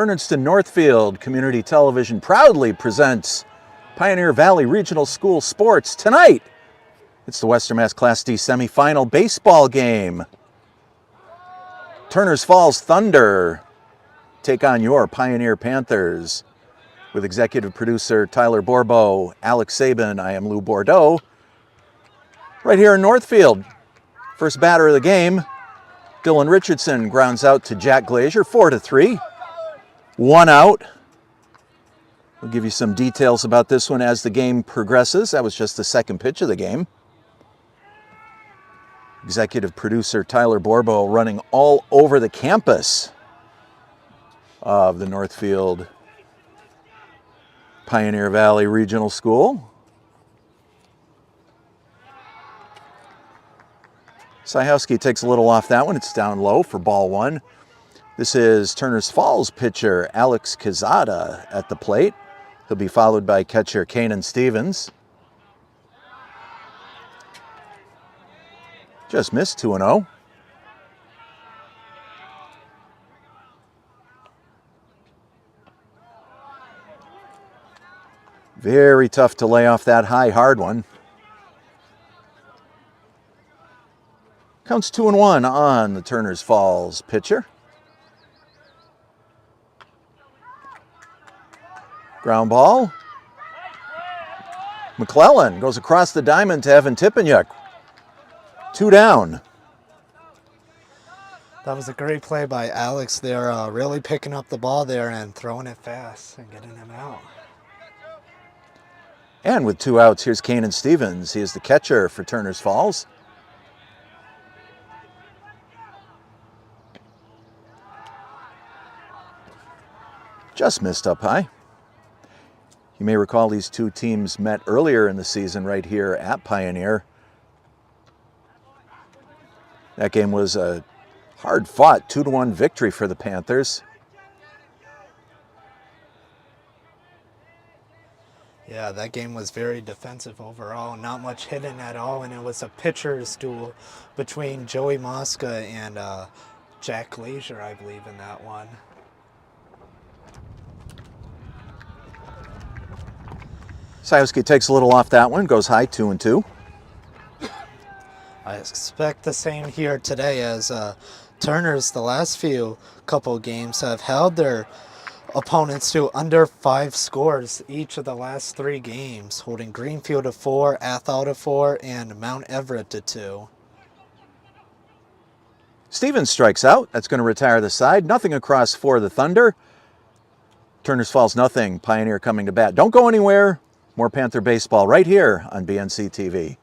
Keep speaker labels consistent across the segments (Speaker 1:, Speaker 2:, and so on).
Speaker 1: Bernardston-Northfield Community Television proudly presents Pioneer Valley Regional School Sports. Tonight, it's the Western Mass Class D semifinal baseball game. Turners Falls Thunder take on your Pioneer Panthers. With executive producer Tyler Borbo, Alex Sabin, I am Lou Bordeaux. Right here in Northfield, first batter of the game, Dylan Richardson grounds out to Jack Glazier, 4-3. 1 out. We'll give you some details about this one as the game progresses. That was just the second pitch of the game. Executive producer Tyler Borbo running all over the campus of the Northfield Pioneer Valley Regional School. Sajowski takes a little off that one. It's down low for ball one. This is Turners Falls pitcher Alex Quezada at the plate. He'll be followed by catcher Kanan Stevens. Just missed 2-0. Very tough to lay off that high, hard one. Counts 2-1 on the Turners Falls pitcher. Ground ball. McClellan goes across the diamond to Evan Tippanyuk. 2 down.
Speaker 2: That was a great play by Alex there, really picking up the ball there and throwing it fast and getting him out.
Speaker 1: And with 2 outs, here's Kanan Stevens. He is the catcher for Turners Falls. Just missed up high. You may recall these two teams met earlier in the season right here at Pioneer. That game was a hard-fought 2-1 victory for the Panthers.
Speaker 2: Yeah, that game was very defensive overall, not much hitting at all, and it was a pitcher's duel between Joey Mosca and Jack Glazier, I believe, in that one.
Speaker 1: Sajowski takes a little off that one, goes high, 2-2.
Speaker 2: I expect the same here today, as Turners the last couple games have held their opponents to under 5 scores each of the last 3 games, holding Greenfield to 4, Athol to 4, and Mount Everett to 2.
Speaker 1: Stevens strikes out. That's going to retire the side. Nothing across for the Thunder. Turners Falls nothing. Pioneer coming to bat. Don't go anywhere. More Panther baseball right here on BNC TV.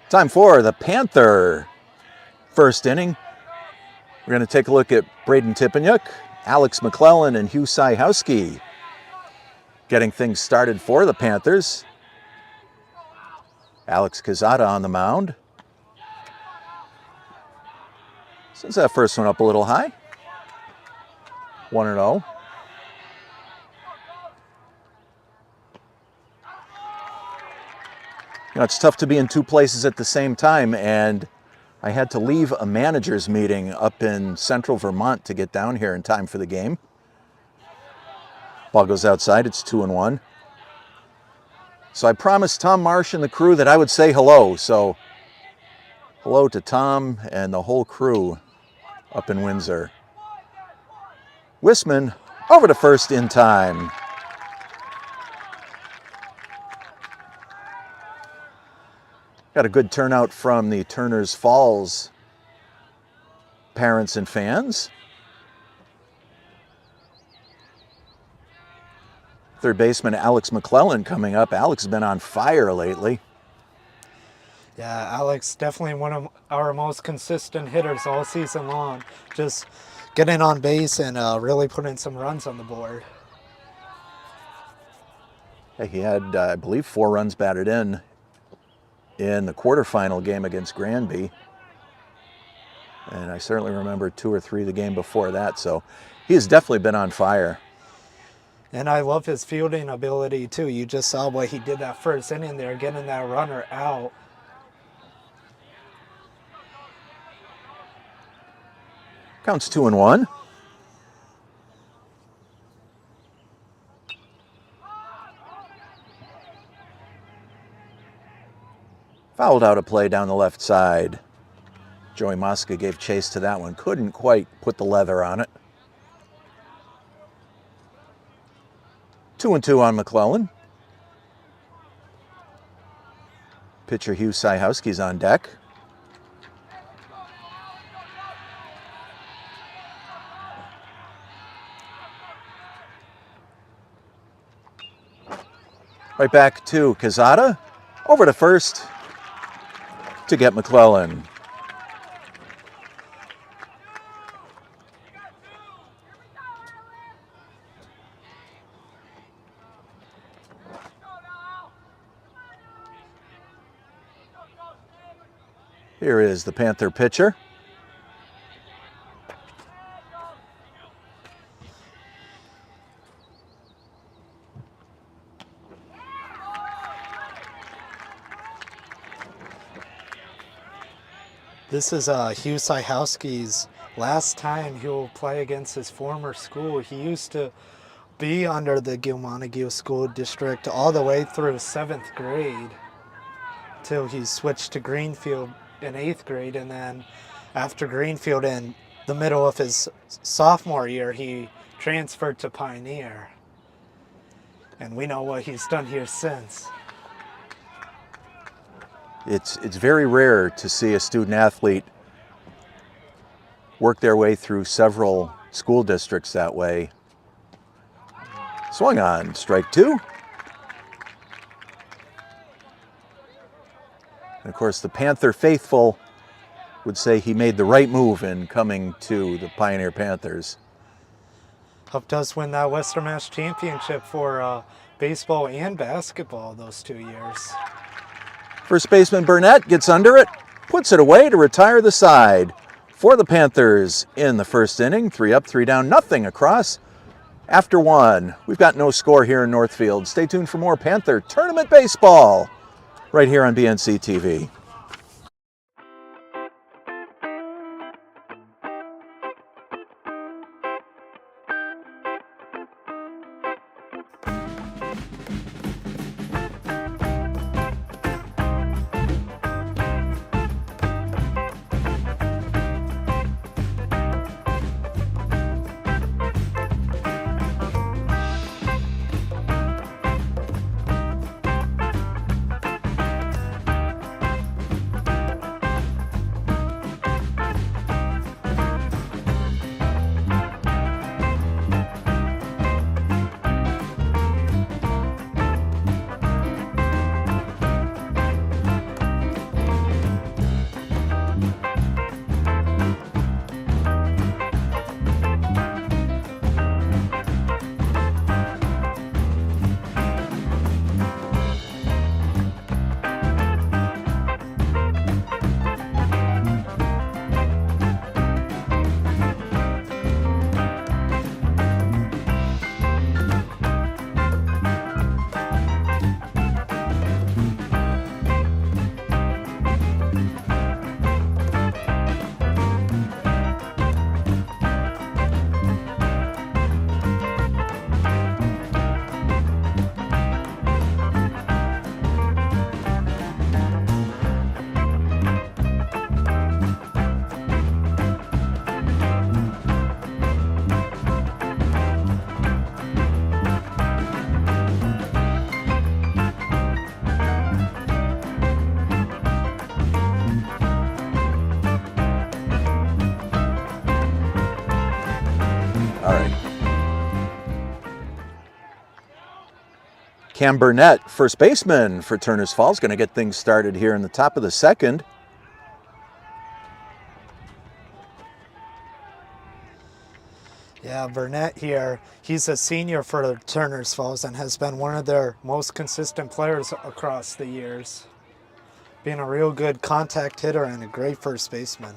Speaker 1: Time for the Panther first inning. We're going to take a look at Braden Tippenyuk, Alex McClellan, and Hugh Syhowski getting things started for the Panthers. Alex Quezada on the mound. Sends that first one up a little high. 1-0. You know, it's tough to be in two places at the same time, and I had to leave a manager's meeting up in central Vermont to get down here in time for the game. Ball goes outside, it's 2-1. So I promised Tom Marsh and the crew that I would say hello. So hello to Tom and the whole crew up in Windsor. Wisman over to first in time. Got a good turnout from the Turners Falls parents and fans. Third baseman Alex McClellan coming up. Alex has been on fire lately.
Speaker 2: Yeah, Alex, definitely one of our most consistent hitters all season long. Just getting on base and really putting some runs on the board.
Speaker 1: Yeah, he had, I believe, 4 runs batted in the quarterfinal game against Granby. And I certainly remember 2 or 3 the game before that. So he has definitely been on fire.
Speaker 2: And I love his fielding ability, too. You just saw what he did that first inning there, getting that runner out.
Speaker 1: Counts 2-1. Fouled out a play down the left side. Joey Mosca gave chase to that one. Couldn't quite put the leather on it. 2-2 on McClellan. Pitcher Hugh Syhowski's on deck. Right back to Quezada. Over to first to get McClellan. Here is the Panther pitcher.
Speaker 2: This is Hugh Syhowski's last time he'll play against his former school. He used to be under the Gilmontague School District all the way through 7th grade till he switched to Greenfield in 8th grade, and then after Greenfield in the middle of his sophomore year he transferred to Pioneer, and we know what he's done here since.
Speaker 1: It's very rare to see a student athlete work their way through several school districts that way. Swung on, strike 2. And of course, the Panther faithful would say he made the right move in coming to the Pioneer Panthers.
Speaker 2: Helped us win that Western Mass Championship for baseball and basketball those 2 years.
Speaker 1: First baseman Burnett gets under it, puts it away to retire the side for the Panthers in the first inning. 3 up, 3 down, nothing across after 1. We've got no score here in Northfield. Stay tuned for more Panther Tournament Baseball right here on BNC TV. All right. Cam Burnett, first baseman for Turners Falls, going to get things started here in the top of the second.
Speaker 2: Yeah, Burnett here, he's a senior for Turners Falls and has been one of their most consistent players across the years. Being a real good contact hitter and a great first baseman.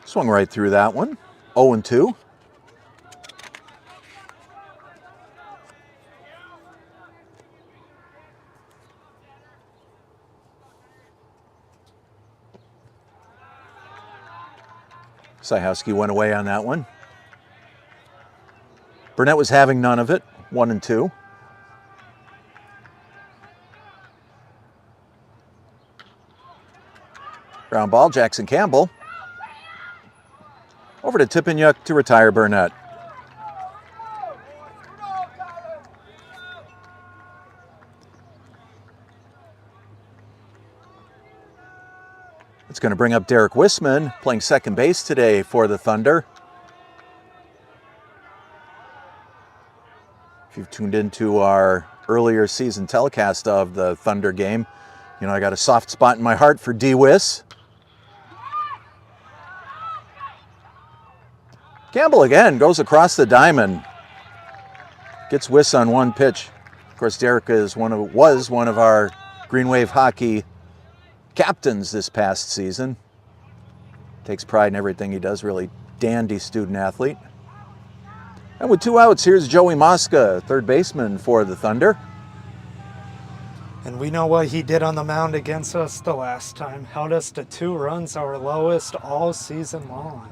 Speaker 1: Swung right through that one. 0-2. Syhowski went away on that one. Burnett was having none of it. 1-2. Ground ball, Jackson Campbell. Over to Tippanyuk to retire Burnett. It's going to bring up Derek Wisman, playing second base today for the Thunder. If you've tuned into our earlier season telecast of the Thunder game, you know I got a soft spot in my heart for D. Wiss. Campbell again goes across the diamond. Gets Wiss on one pitch. Of course, Derek was one of our Green Wave hockey captains this past season. Takes pride in everything he does, really dandy student athlete. And with 2 outs, here's Joey Mosca, third baseman for the Thunder.
Speaker 2: And we know what he did on the mound against us the last time. Held us to 2 runs, our lowest all season long.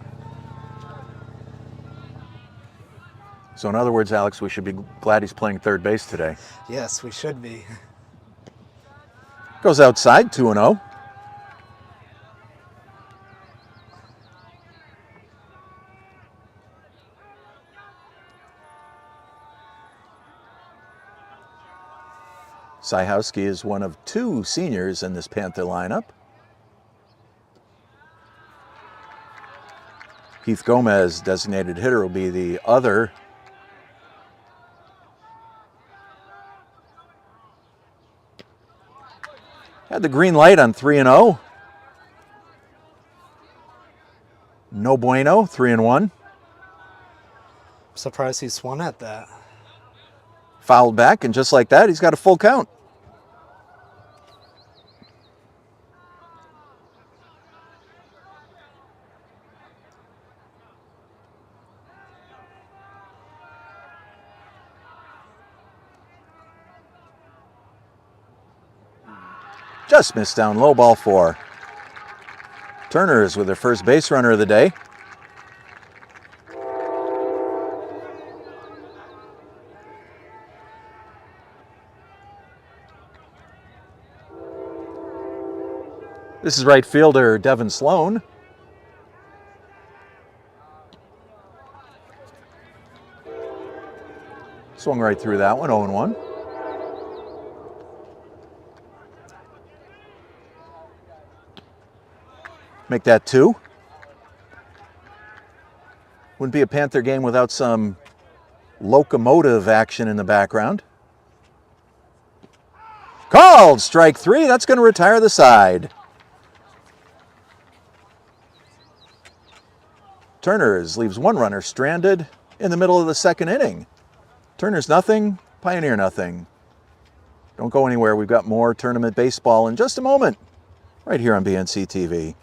Speaker 1: So in other words, Alex, we should be glad he's playing third base today.
Speaker 2: Yes, we should be.
Speaker 1: Goes outside, 2-0. Syhowski is one of 2 seniors in this Panther lineup. Keith Gomez, designated hitter, will be the other. Had the green light on 3-0. No bueno, 3-1.
Speaker 2: Surprised he swung at that.
Speaker 1: Fouled back, and just like that, he's got a full count. Just missed down low, ball 4. Turners with their first base runner of the day. This is right fielder Devin Sloan. Swung right through that one, 0-1. Make that 2. Wouldn't be a Panther game without some locomotive action in the background. Called strike 3. That's going to retire the side. Turners leaves 1 runner stranded in the middle of the second inning. Turners nothing, Pioneer nothing. Don't go anywhere. We've got more tournament baseball in just a moment, right here on BNC TV.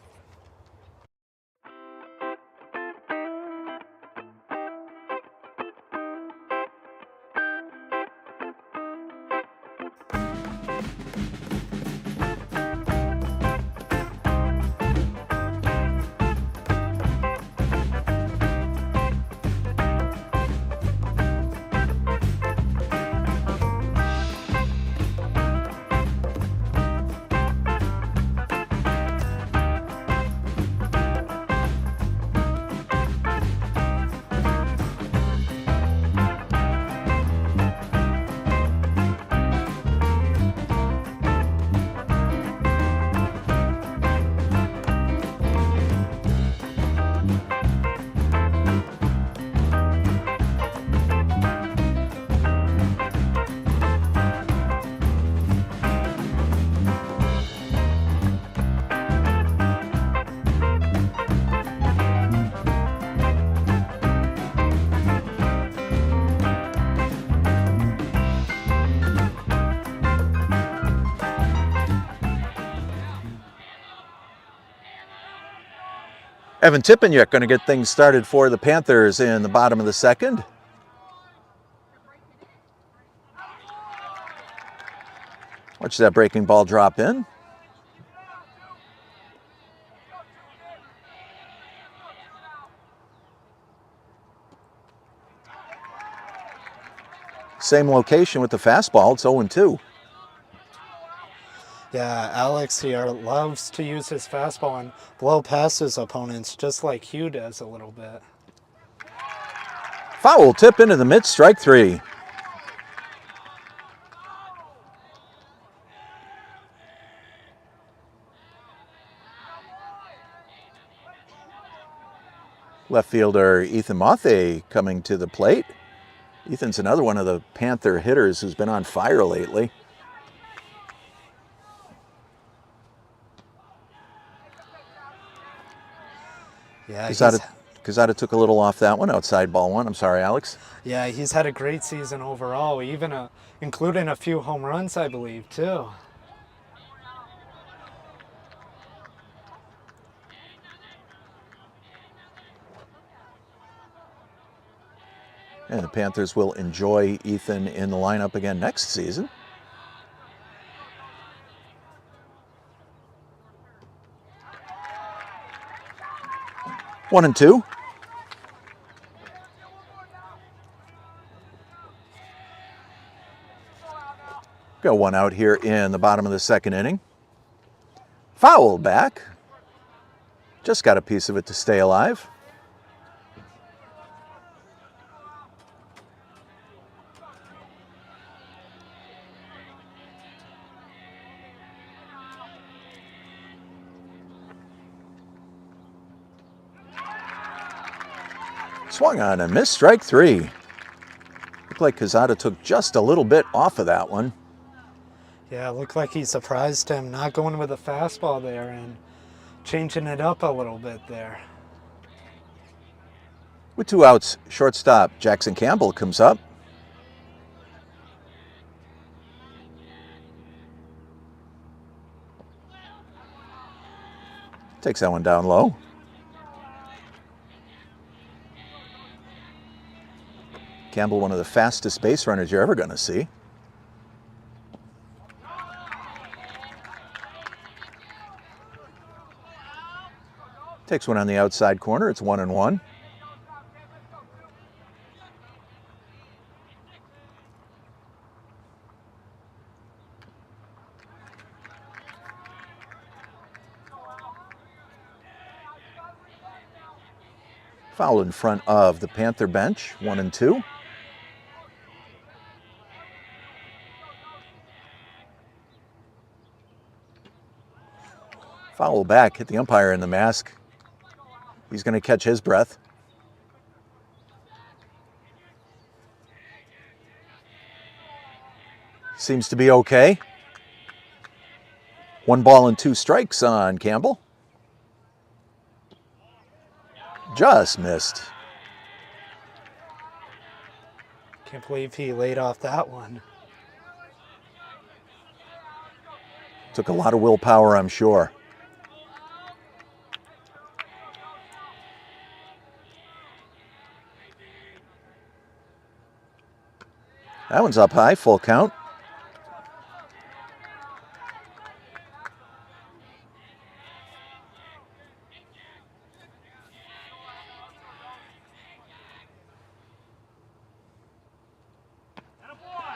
Speaker 1: Evan Tippeniuk going to get things started for the Panthers in the bottom of the second. Watch that breaking ball drop in. Same location with the fastball. It's 0-2.
Speaker 2: Yeah, Alex here loves to use his fastball and blow past his opponents just like Hugh does a little bit.
Speaker 1: Foul tip into the mitt, strike 3. Left fielder Ethan Mothe coming to the plate. Ethan's another one of the Panther hitters who's been on fire lately.
Speaker 2: Yeah,
Speaker 1: Quezada took a little off that one, outside ball one. I'm sorry, Alex.
Speaker 2: yeah, he's had a great season overall, even including a few home runs, I believe, too.
Speaker 1: And the Panthers will enjoy Ethan in the lineup again next season. 1-2. Got one out here in the bottom of the second inning. Foul back. Just got a piece of it to stay alive. Swung on and missed, strike 3. Looked like Quezada took just a little bit off of that one.
Speaker 2: Yeah, it looked like he surprised him, not going with a fastball there and changing it up a little bit there.
Speaker 1: With 2 outs, shortstop Jackson Campbell comes up. Takes that one down low. Campbell, one of the fastest base runners you're ever going to see. Takes one on the outside corner. It's 1-1. Foul in front of the Panther bench, 1-2. Foul back, hit the umpire in the mask. He's going to catch his breath. Seems to be okay. 1 ball and 2 strikes on Campbell. Just missed.
Speaker 2: Can't believe he laid off that one.
Speaker 1: Took a lot of willpower, I'm sure. That one's up high, full count.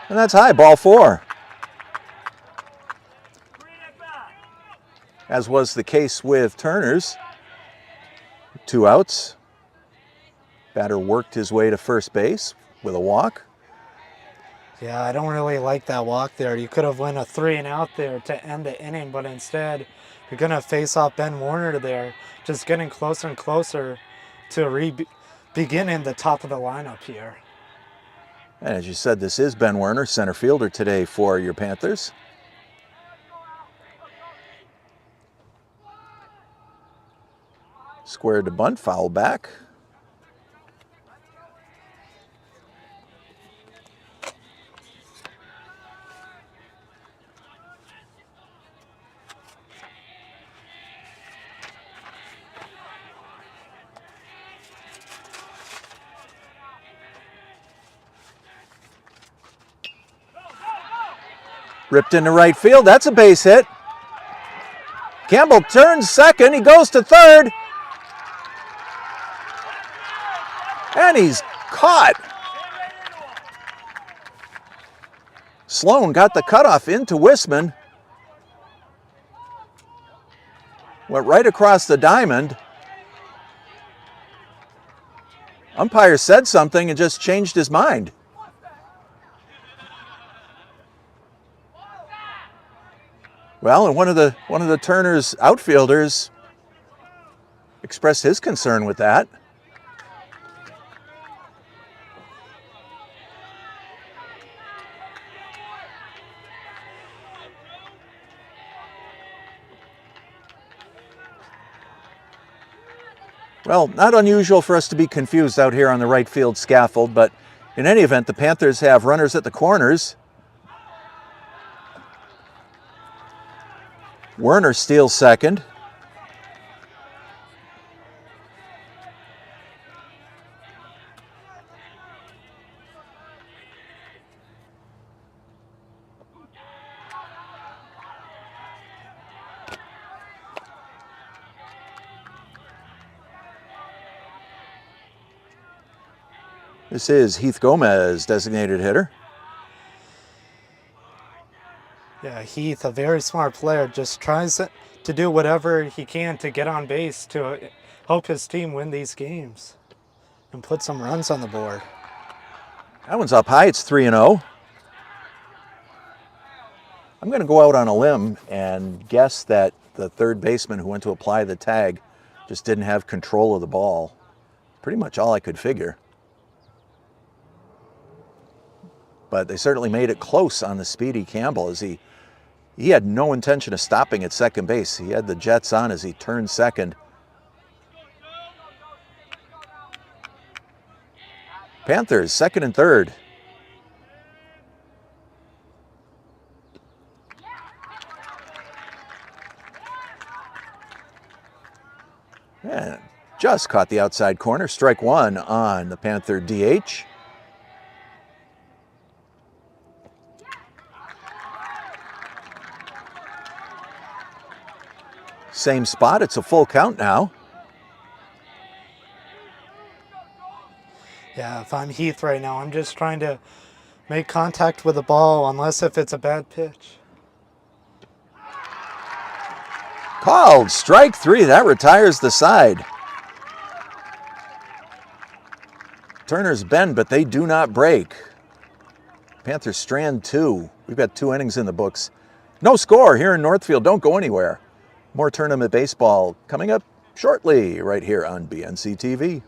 Speaker 1: And that's high, ball 4. As was the case with Turner's. 2 outs. Batter worked his way to first base with a walk.
Speaker 2: Yeah, I don't really like that walk there. You could have went a 3 and out there to end the inning, but instead you're going to face off Ben Warner there, just getting closer and closer to beginning the top of the lineup here.
Speaker 1: And as you said, this is Ben Werner, center fielder today for your Panthers. Squared to bunt, foul back. Ripped into right field. That's a base hit. Campbell turns second. He goes to third. And he's caught. Sloan got the cutoff into Wisman. Went right across the diamond. Umpire said something and just changed his mind. Well, and one of the Turner's outfielders expressed his concern with that. Well, not unusual for us to be confused out here on the right field scaffold, but in any event, the Panthers have runners at the corners. Werner steals second. This is Heath Gomez, designated hitter.
Speaker 2: Yeah, Heath, a very smart player, just tries to do whatever he can to get on base to help his team win these games and put some runs on the board.
Speaker 1: That one's up high. It's 3-0. I'm going to go out on a limb and guess that the third baseman who went to apply the tag just didn't have control of the ball. Pretty much all I could figure. But they certainly made it close on the speedy Campbell as he had no intention of stopping at second base. He had the Jets on as he turned second. Panthers, second and third. And just caught the outside corner. Strike one on the Panther DH. Same spot. It's a full count now.
Speaker 2: Yeah, if I'm Heath right now, I'm just trying to make contact with the ball, unless if it's a bad pitch.
Speaker 1: Called strike three. That retires the side. Turner's bend, but they do not break. Panthers strand two. We've got 2 innings in the books. No score here in Northfield. Don't go anywhere. More tournament baseball coming up shortly right here on BNC TV.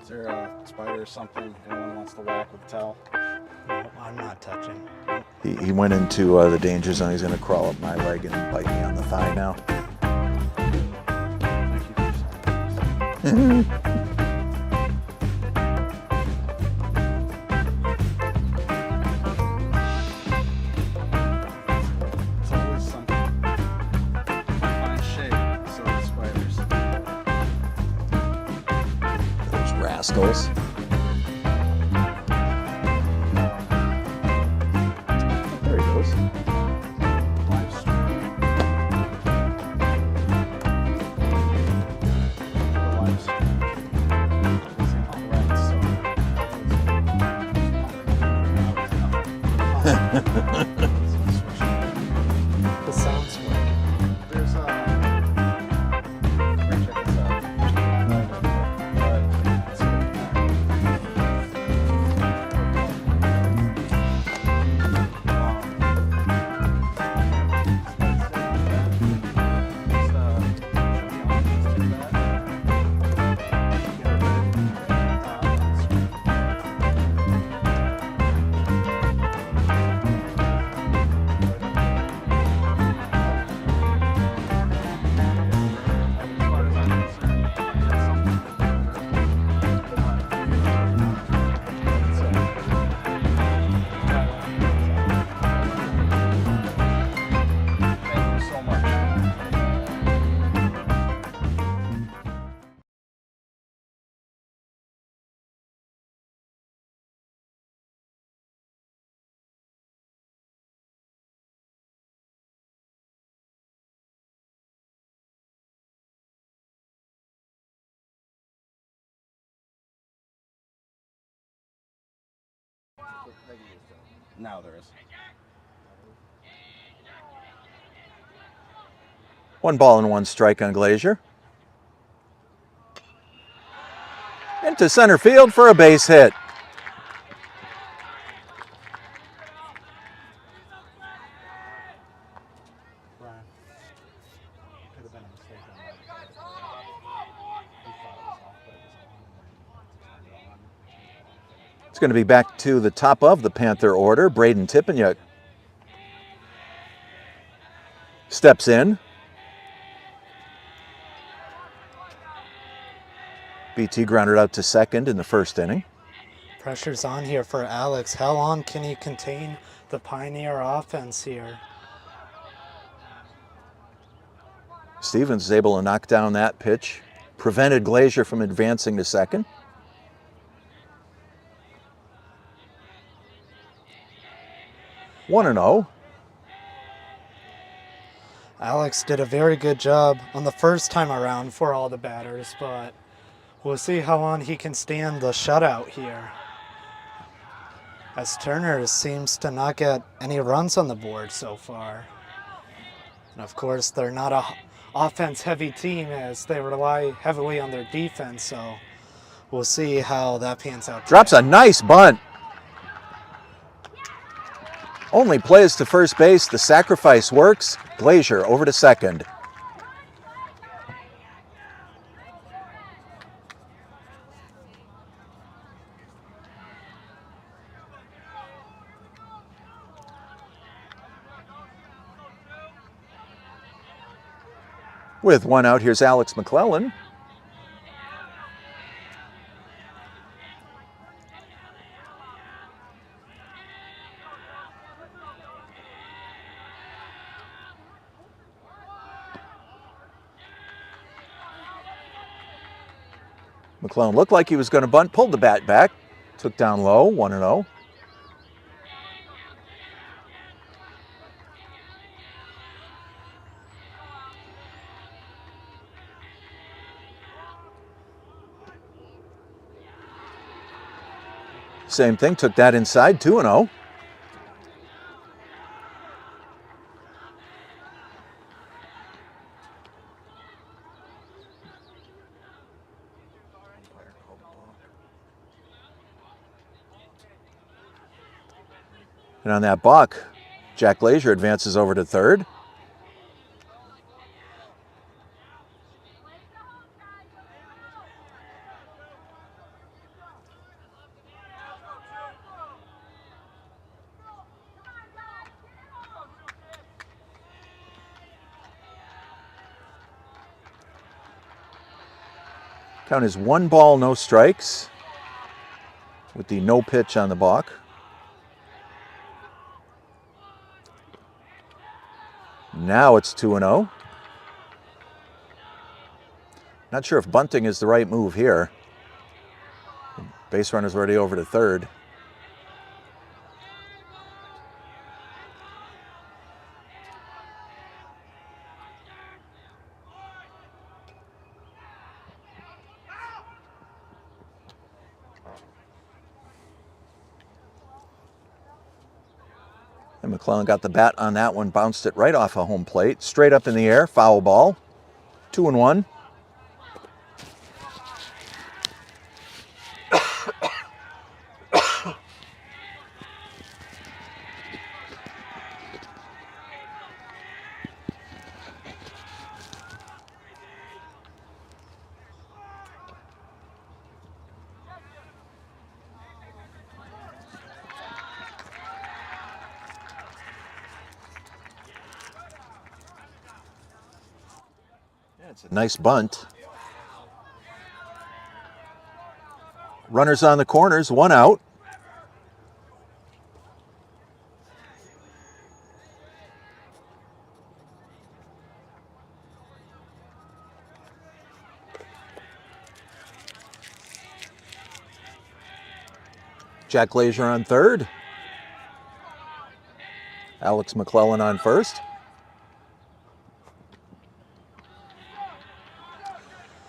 Speaker 3: Is there a spider or something anyone wants to whack with a towel?
Speaker 2: No, I'm not touching.
Speaker 1: He went into the danger zone. He's going to crawl up my leg and bite me on the thigh now.
Speaker 3: Thank you for your service. It's always something. Fine shape, so are spiders.
Speaker 1: Those rascals. There he goes.
Speaker 3: Live stream. The live stream. Using all rights,
Speaker 2: The sounds work.
Speaker 3: There's check this out. Thank you so much. Now there is.
Speaker 1: 1 ball and 1 strike on Glazier. Into center field for a base hit.
Speaker 3: Brian. Could have been a mistake on my part. He thought it was off, but it was on, and then he turned it on.
Speaker 1: It's going to be back to the top of the Panther order. Braden Tippanyuk steps in. BT grounded out to second in the first inning.
Speaker 2: Pressure's on here for Alex. How long can he contain the Pioneer offense here?
Speaker 1: Stevens is able to knock down that pitch. Prevented Glazier from advancing to second. One and 0.
Speaker 2: Alex did a very good job on the first time around for all the batters, but we'll see how long he can stand the shutout here, as Turner seems to not get any runs on the board so far. And of course, they're not a offense-heavy team, as they rely heavily on their defense, so we'll see how that pans out.
Speaker 1: Drops a nice bunt. Only plays to first base. The sacrifice works. Glazier over to second. With 1 out, here's Alex McClellan. McClellan looked like he was going to bunt, pulled the bat back, took down low, 1 and 0. Same thing, took that inside, 2 and 0. And on that balk, Jack Glazier advances over to third. Count is 1 ball, no strikes, with the no pitch on the balk. Now it's 2-0. Not sure if bunting is the right move here. Base runner's already over to third. And McClellan got the bat on that one, bounced it right off a home plate, straight up in the air, foul ball. 2-1. It's a nice bunt. Runners on the corners, 1 out. Jack Glazier on third. Alex McClellan on first.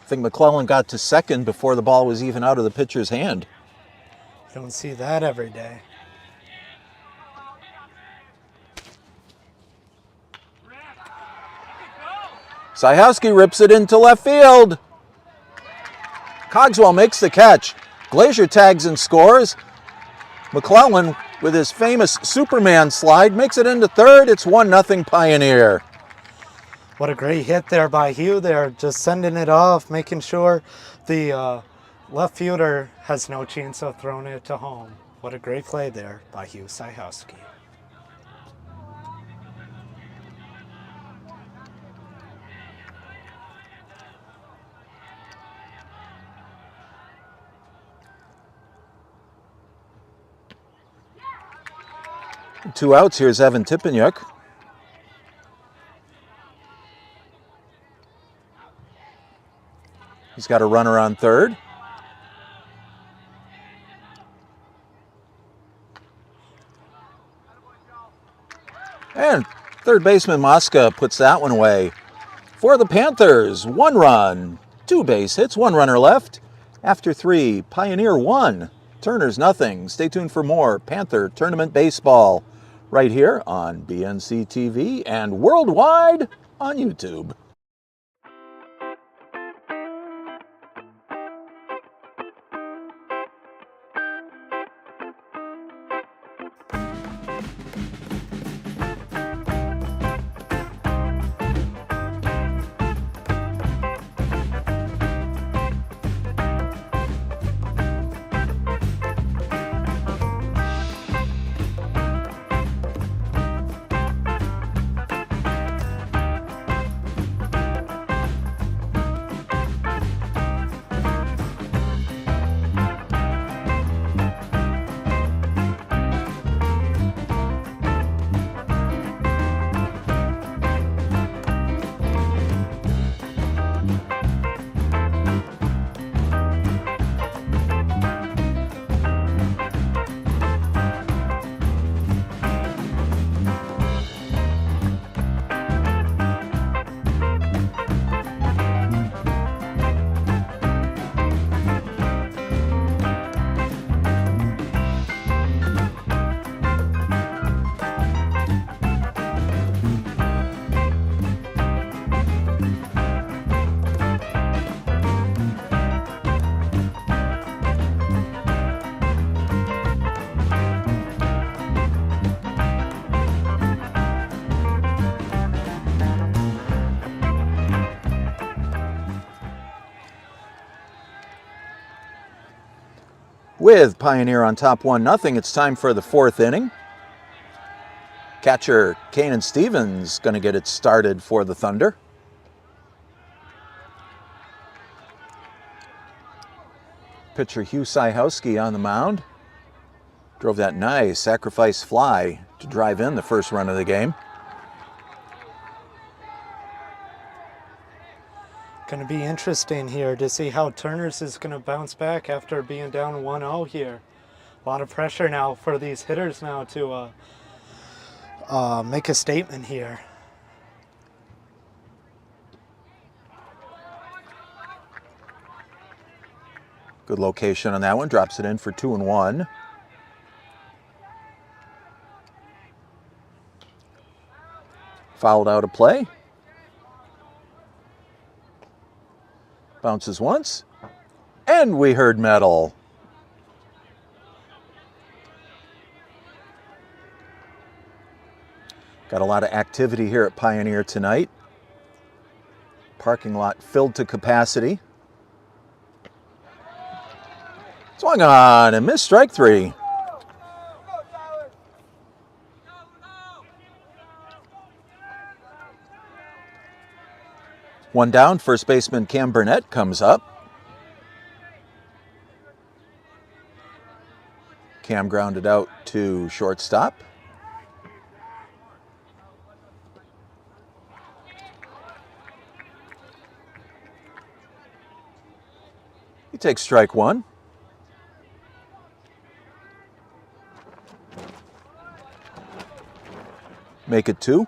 Speaker 1: I think McClellan got to second before the ball was even out of the pitcher's hand.
Speaker 2: You don't see that every day.
Speaker 1: Sajowski rips it into left field. Cogswell makes the catch. Glazier tags and scores. McClellan, with his famous Superman slide, makes it into third. It's 1-0 Pioneer.
Speaker 2: What a great hit there by Hugh there, just sending it off, making sure the left fielder has no chance of throwing it to home. What a great play there by Hugh Sajowski.
Speaker 1: Two outs. Here's Evan Tippenyuk. He's got a runner on third. And third baseman Mosca puts that one away. For the Panthers, 1 run, 2 base hits, 1 runner left. After 3, Pioneer 1, Turners nothing. Stay tuned for more Panther Tournament Baseball right here on BNC TV and worldwide on YouTube. With Pioneer on top 1-0, it's time for the 4th inning. Catcher Kanan Stevens going to get it started for the Thunder. pitcher Hugh Syhowski on the mound. Drove that nice sacrifice fly to drive in the first run of the game.
Speaker 2: Going to be interesting here to see how Turner's is going to bounce back after being down 1-0 here. A lot of pressure now for these hitters now to make a statement here.
Speaker 1: Good location on that one. Drops it in for 2-1. Fouled out of play. Bounces once. And we heard metal. Got a lot of activity here at Pioneer tonight. Parking lot filled to capacity. Swung on and missed, strike three. One down, first baseman Cam Burnett comes up. Cam grounded out to shortstop. He takes strike one. Make it two.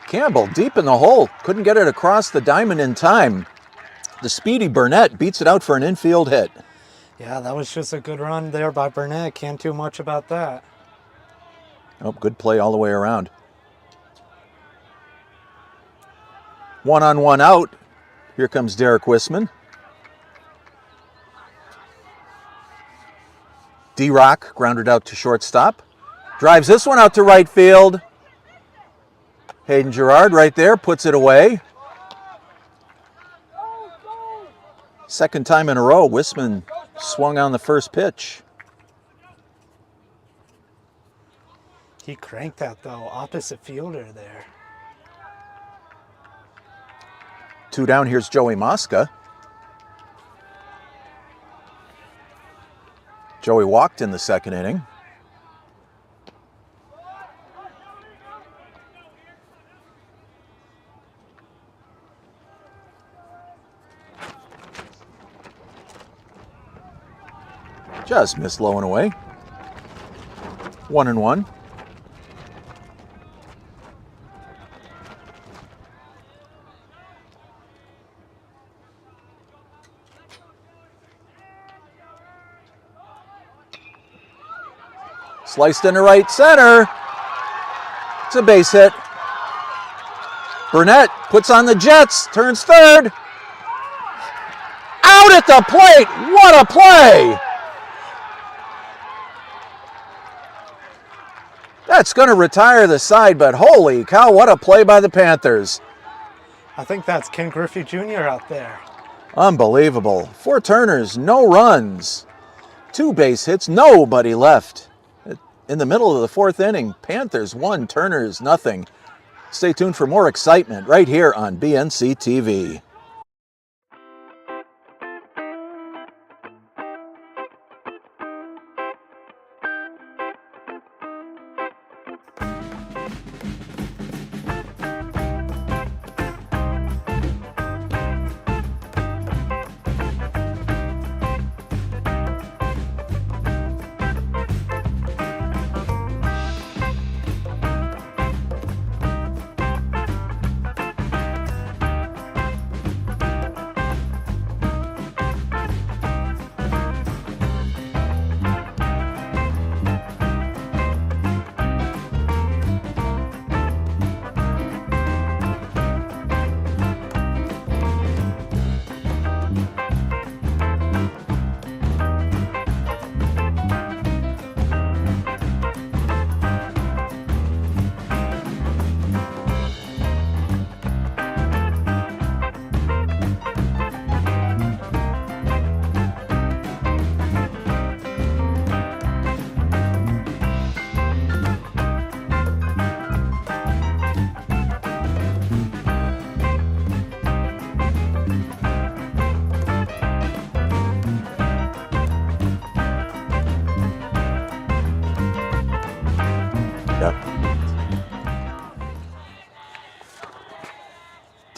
Speaker 1: Campbell deep in the hole. Couldn't get it across the diamond in time. The speedy Burnett beats it out for an infield hit.
Speaker 2: Yeah, that was just a good run there by Burnett. Can't do much about that.
Speaker 1: Oh, good play all the way around. 1-on-1 out. Here comes Derek Wisman. D-Rock grounded out to shortstop. Drives this one out to right field. Hayden Girard right there puts it away. Second time in a row, Wisman swung on the first pitch.
Speaker 2: He cranked that, though. Opposite fielder there.
Speaker 1: Two down, here's Joey Mosca. Joey walked in the second inning. Just missed low and away. 1-1. Sliced into right center. It's a base hit. Burnett puts on the Jets, turns third. Out at the plate. What a play! That's going to retire the side, but holy cow, what a play by the Panthers.
Speaker 2: I think that's Ken Griffey Jr. out there.
Speaker 1: Unbelievable. 4 turners, no runs. 2 base hits, nobody left. In the middle of the 4th inning, Panthers 1, Turners nothing. Stay tuned for more excitement right here on BNC TV.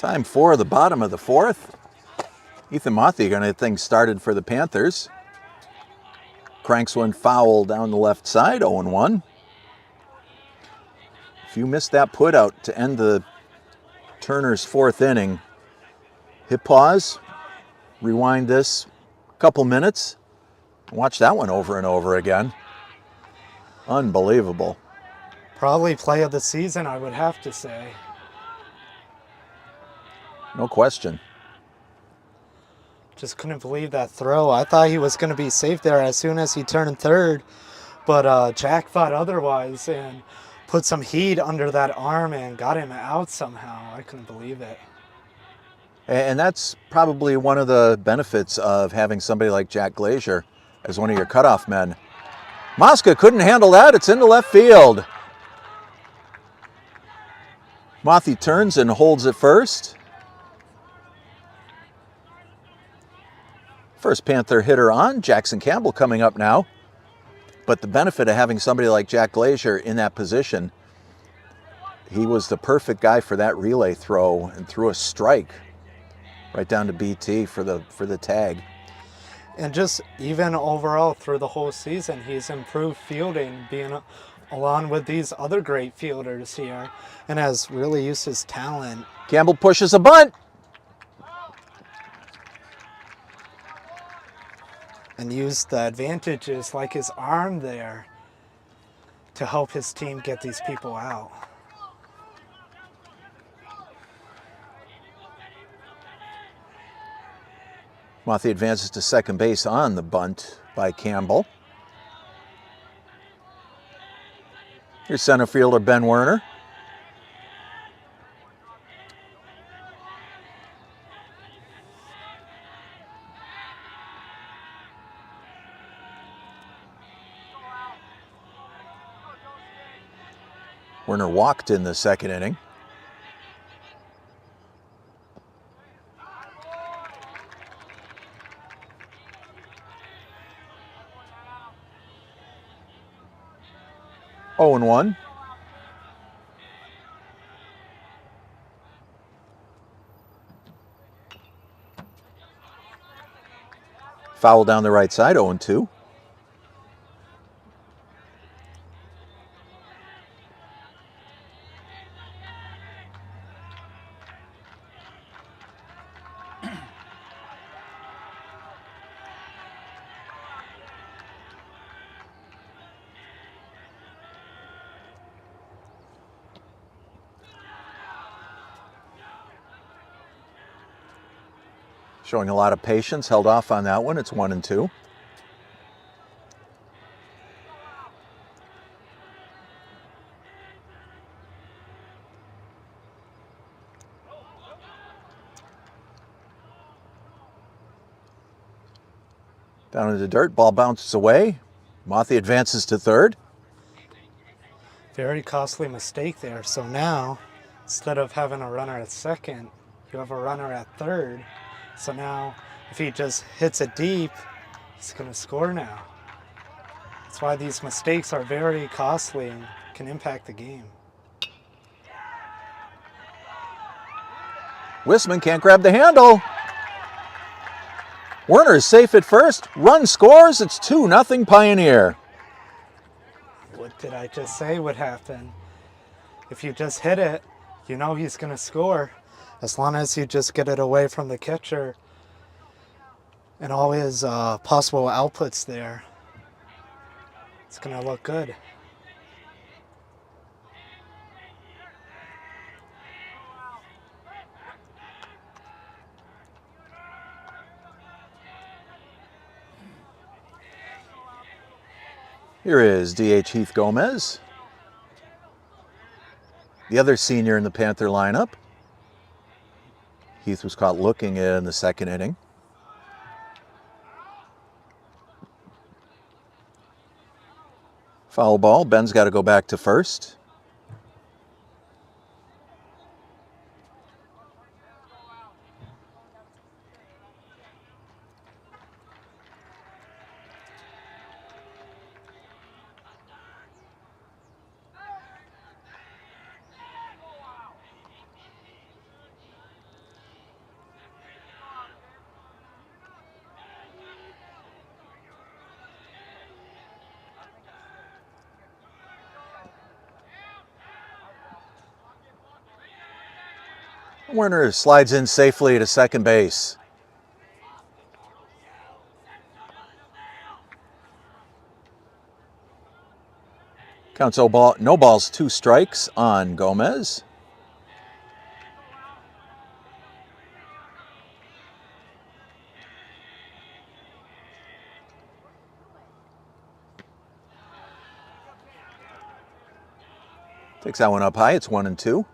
Speaker 1: Time for the bottom of the fourth. Ethan Mothy going to get things started for the Panthers. Cranks one foul down the left side, 0-1. If you missed that put out to end the Turner's fourth inning, hit pause, rewind this a couple minutes, watch that one over and over again. Unbelievable.
Speaker 2: Probably play of the season, I would have to say.
Speaker 1: No question.
Speaker 2: Just couldn't believe that throw. I thought he was going to be safe there as soon as he turned third, but Jack thought otherwise and put some heat under that arm and got him out somehow. I couldn't believe it.
Speaker 1: And that's probably one of the benefits of having somebody like Jack Glazier as one of your cutoff men. Mosca couldn't handle that. It's into left field. Mothy turns and holds it first. First Panther hitter on, Jackson Campbell coming up now. But the benefit of having somebody like Jack Glazier in that position, he was the perfect guy for that relay throw and threw a strike right down to BT for the tag.
Speaker 2: And just even overall through the whole season, he's improved fielding, being along with these other great fielders here, and has really used his talent.
Speaker 1: Campbell pushes a bunt.
Speaker 2: And used the advantages like his arm there to help his team get these people out.
Speaker 1: Mothy advances to second base on the bunt by Campbell. Here's center fielder Ben Werner. Werner walked in the second inning. Oh and 1. Foul down the right side, 0 and 2. Showing a lot of patience, held off on that one. It's 1 and 2. Down in the dirt, ball bounces away. Mothy advances to third.
Speaker 2: Very costly mistake there. So now, instead of having a runner at second, you have a runner at third. So now, if he just hits it deep, he's going to score now. That's why these mistakes are very costly and can impact the game.
Speaker 1: Wisman can't grab the handle. Werner is safe at first. Run scores. It's 2-0 Pioneer.
Speaker 2: What did I just say would happen? If you just hit it, you know he's going to score. As long as you just get it away from the catcher and all his possible outputs there, it's going to look good.
Speaker 1: Here is DH Heath Gomez, the other senior in the Panther lineup. Heath was caught looking in the second inning. Foul ball. Ben's got to go back to first. Werner slides in safely to second base. Counts no balls, 2 strikes on Gomez. Takes that one up high. It's 1-2.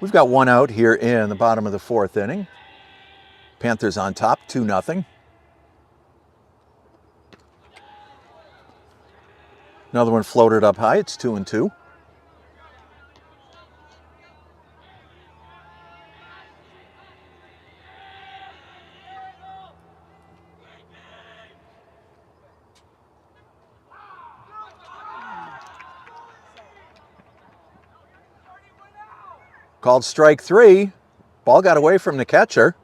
Speaker 1: We've got 1 out here in the bottom of the 4th inning. Panthers on top, 2-0. Another one floated up high. It's 2-2. Called strike 3. Ball got away from the catcher.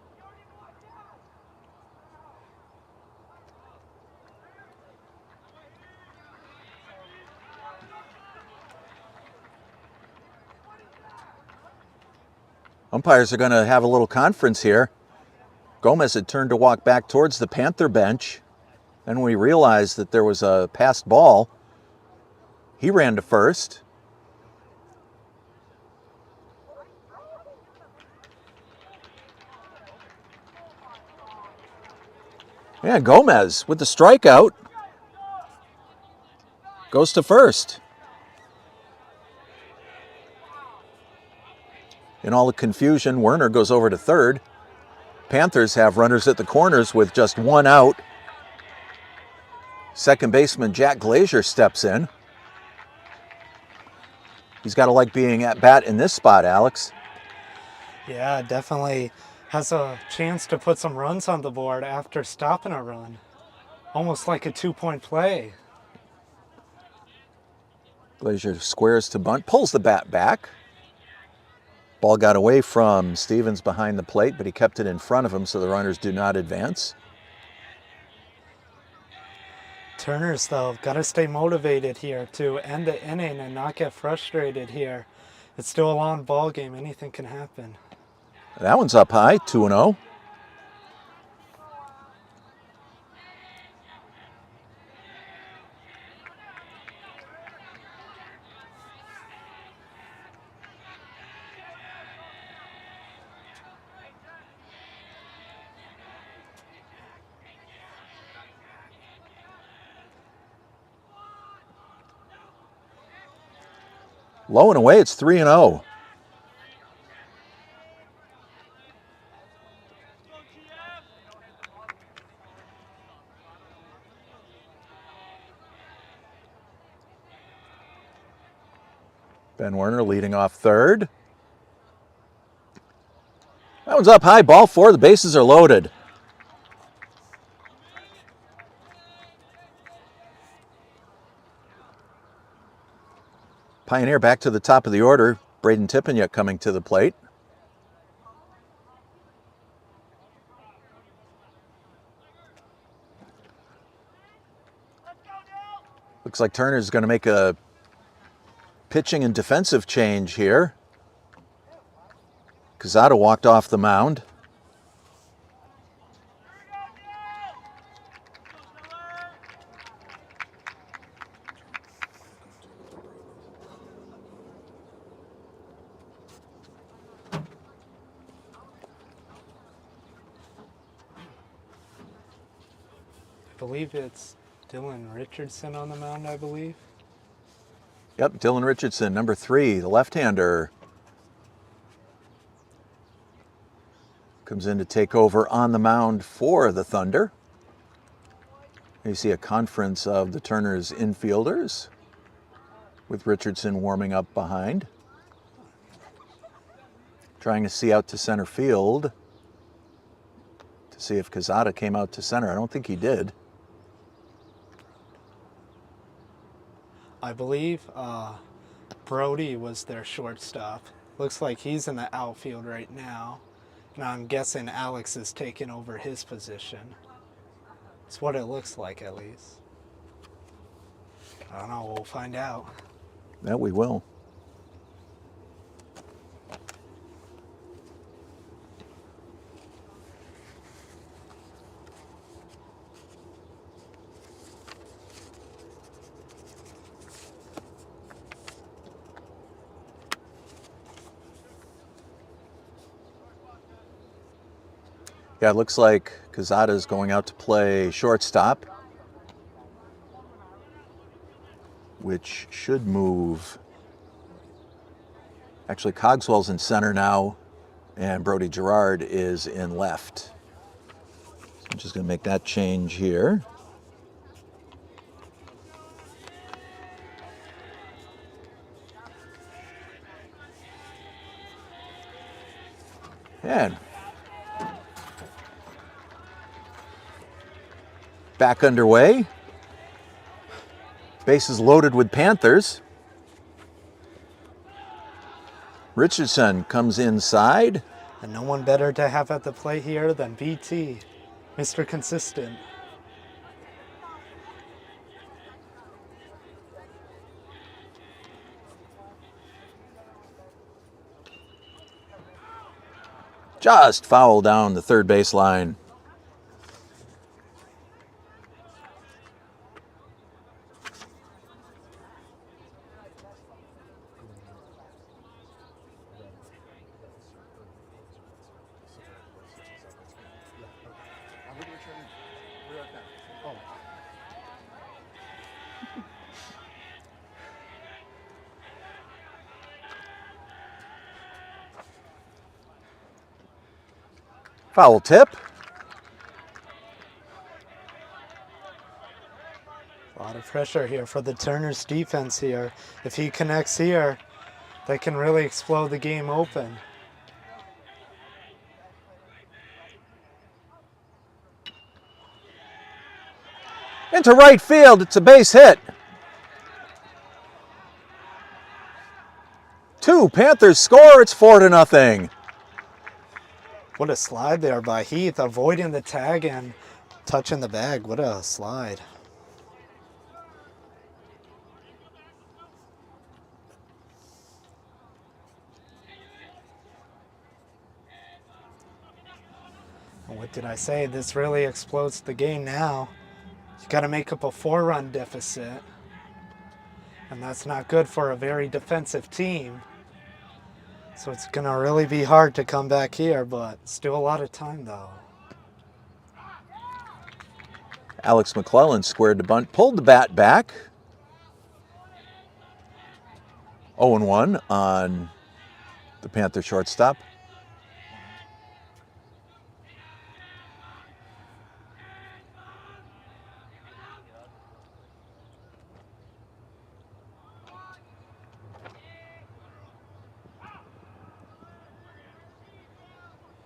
Speaker 1: Umpires are going to have a little conference here. Gomez had turned to walk back towards the Panther bench. Then we realized that there was a passed ball. He ran to first. Yeah, Gomez with the strikeout goes to first. In all the confusion, Werner goes over to third. Panthers have runners at the corners with just 1 out. Second baseman Jack Glazier steps in. He's got to like being at bat in this spot, Alex.
Speaker 2: Yeah, definitely has a chance to put some runs on the board after stopping a run. Almost like a 2-point play.
Speaker 1: Glazier squares to bunt, pulls the bat back. Ball got away from Stevens behind the plate, but he kept it in front of him so the runners do not advance.
Speaker 2: Turners, though, got to stay motivated here to end the inning and not get frustrated here. It's still a long ball game. Anything can happen.
Speaker 1: That one's up high, 2-0. Low and away, it's 3-0. Ben Werner leading off third. That one's up high, ball 4, the bases are loaded. Pioneer back to the top of the order. Braden Tippanyuk coming to the plate. Looks like Turner's going to make a pitching and defensive change here. Quezada walked off the mound.
Speaker 2: I believe it's Dylan Richardson on the mound, I believe.
Speaker 1: Yep, Dylan Richardson, number 3, the left-hander. Comes in to take over on the mound for the Thunder. You see a conference of the Turner's infielders with Richardson warming up behind. Trying to see out to center field to see if Quezada came out to center. I don't think he did.
Speaker 2: I believe Brody was their shortstop. Looks like he's in the outfield right now. And I'm guessing Alex is taking over his position. It's what it looks like, at least. I don't know, we'll find out.
Speaker 1: That we will. Yeah, it looks like Quezada's going out to play shortstop, which should move. Actually, Cogswell's in center now, and Brody Gerard is in left. So I'm just going to make that change here. And back underway. Bases loaded with Panthers. Richardson comes inside.
Speaker 2: And no one better to have at the plate here than BT, Mr. Consistent.
Speaker 1: Just foul down the third baseline. Foul tip.
Speaker 2: A lot of pressure here for the Turners defense here. If he connects here, they can really explode the game open.
Speaker 1: Into right field. It's a base hit. 2 Panthers score. It's 4-0.
Speaker 2: What a slide there by Heath, avoiding the tag and touching the bag. What a slide. And what did I say? This really explodes the game now. You got to make up a 4-run deficit. And that's not good for a very defensive team. So it's going to really be hard to come back here, but still a lot of time though.
Speaker 1: Alex McClellan squared the bunt, pulled the bat back. 0-1 on the Panther shortstop.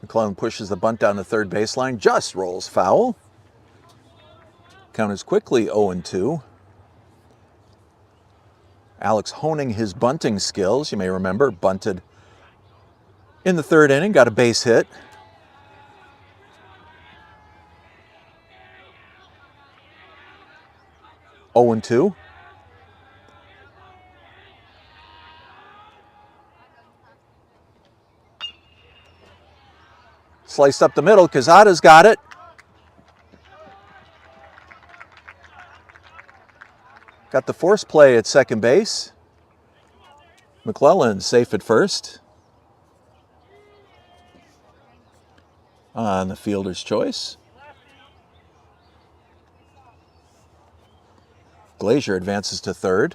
Speaker 1: McClellan pushes the bunt down the third baseline, just rolls foul. Count is quickly 0-2. Alex honing his bunting skills. You may remember, bunted in the third inning, got a base hit. Oh and 2. Sliced up the middle. Quezada's got it. Got the force play at second base. McClellan safe at first. On the fielder's choice. Glazier advances to third.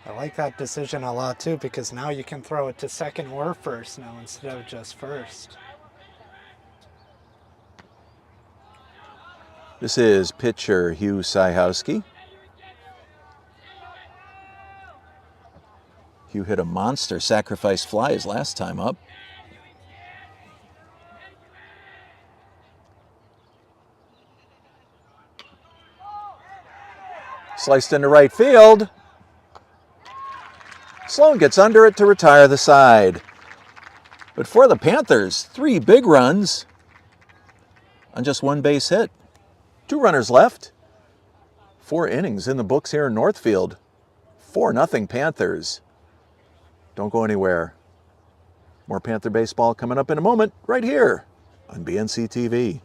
Speaker 2: I like that decision a lot too, because now you can throw it to second or first now instead of just first.
Speaker 1: This is pitcher Hugh Syhowski. Hugh hit a monster sacrifice fly his last time up. Sliced into right field. Sloan gets under it to retire the side. But for the Panthers, 3 big runs on just 1 base hit. 2 runners left. 4 innings in the books here in Northfield. 4-0 Panthers. Don't go anywhere. More Panther baseball coming up in a moment right here on BNC TV.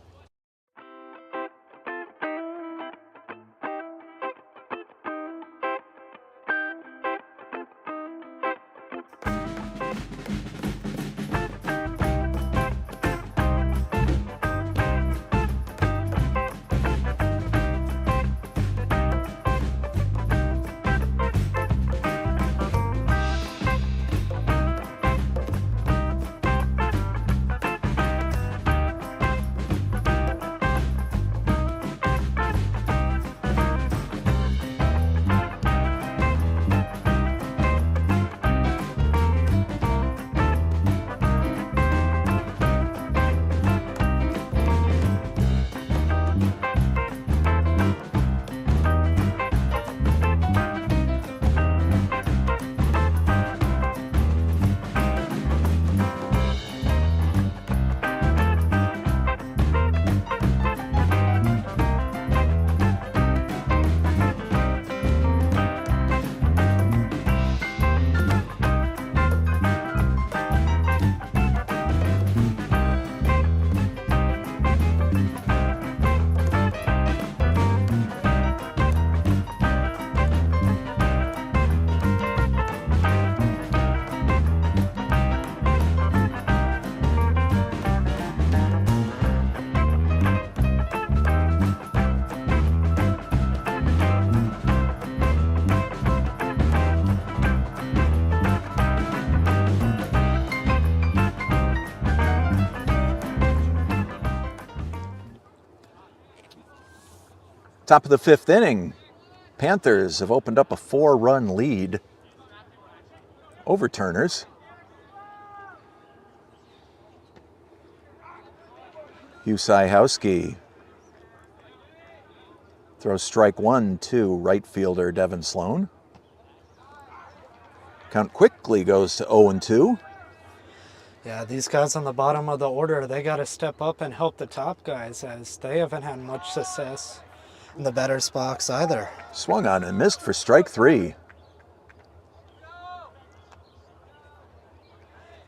Speaker 1: Top of the 5th inning, Panthers have opened up a 4-run lead over Turners. Hugh Syhowski throws strike 1 to right fielder Devin Sloan. Count quickly goes to 0-2.
Speaker 2: Yeah, these guys on the bottom of the order, they got to step up and help the top guys, as they haven't had much success in the batter's box either.
Speaker 1: Swung on and missed for strike 3.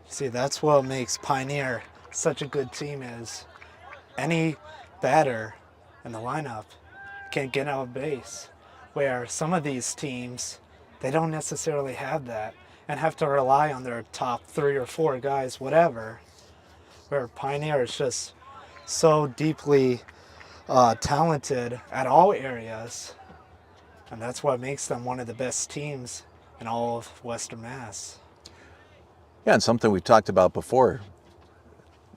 Speaker 2: See, that's what makes Pioneer such a good team, is any batter in the lineup can get out of base, where some of these teams, they don't necessarily have that and have to rely on their top 3 or 4 guys, whatever, where Pioneer is just so deeply talented at all areas, and that's what makes them one of the best teams in all of Western Mass.
Speaker 1: Yeah, and something we've talked about before.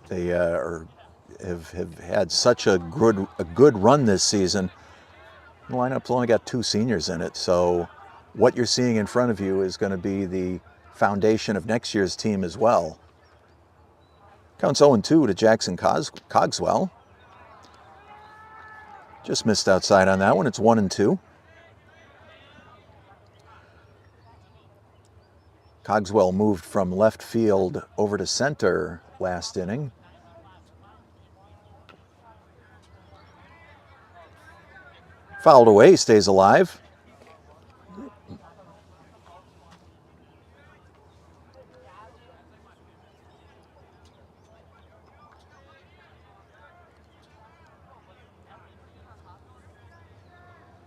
Speaker 1: They have had such a good run this season. The lineup's only got 2 seniors in it, so what you're seeing in front of you is going to be the foundation of next year's team as well. Counts 0-2 to Jackson Cogswell. Just missed outside on that one. It's 1-2. Cogswell moved from left field over to center last inning. Fouled away, stays alive.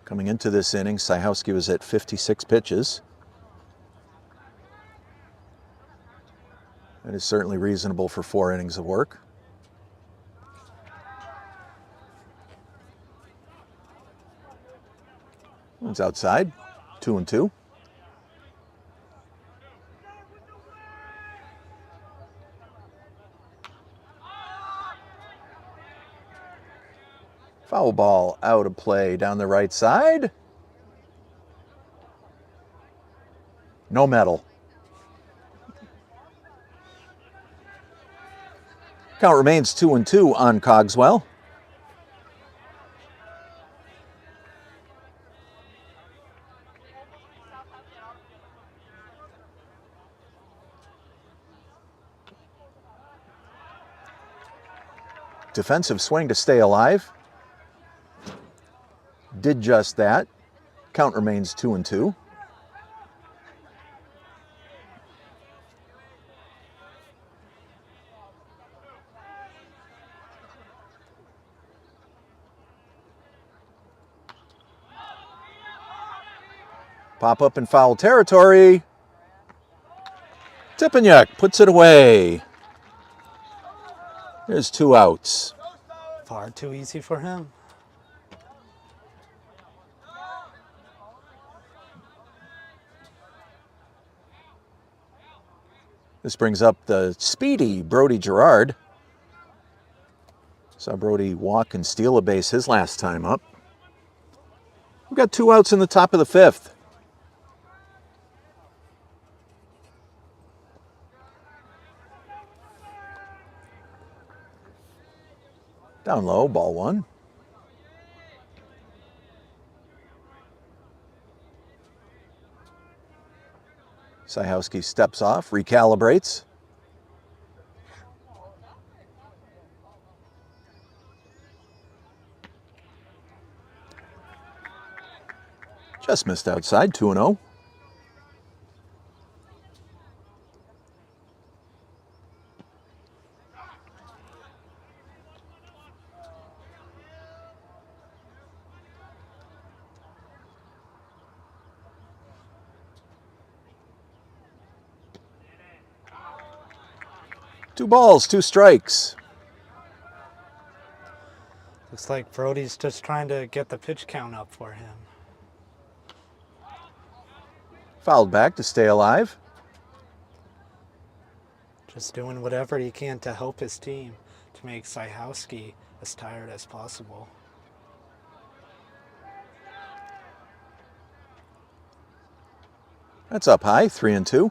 Speaker 1: Coming into this inning, Syhowski was at 56 pitches. That is certainly reasonable for 4 innings of work. One's outside, 2-2. Foul ball out of play down the right side. No medal. Count remains 2-2 on Cogswell. Defensive swing to stay alive. Did just that. Count remains 2-2. Pop up in foul territory. Tipeniuk puts it away. There's 2 outs.
Speaker 2: Far too easy for him.
Speaker 1: This brings up the speedy Brody Gerard. Saw Brody walk and steal a base his last time up. We've got 2 outs in the top of the 5th. Down low, ball 1. Syhowski steps off, recalibrates. Just missed outside, 2-0. Two balls, 2 strikes.
Speaker 2: Looks like Brody's just trying to get the pitch count up for him.
Speaker 1: Fouled back to stay alive.
Speaker 2: Just doing whatever he can to help his team, to make Syhowski as tired as possible.
Speaker 1: That's up high, 3-2.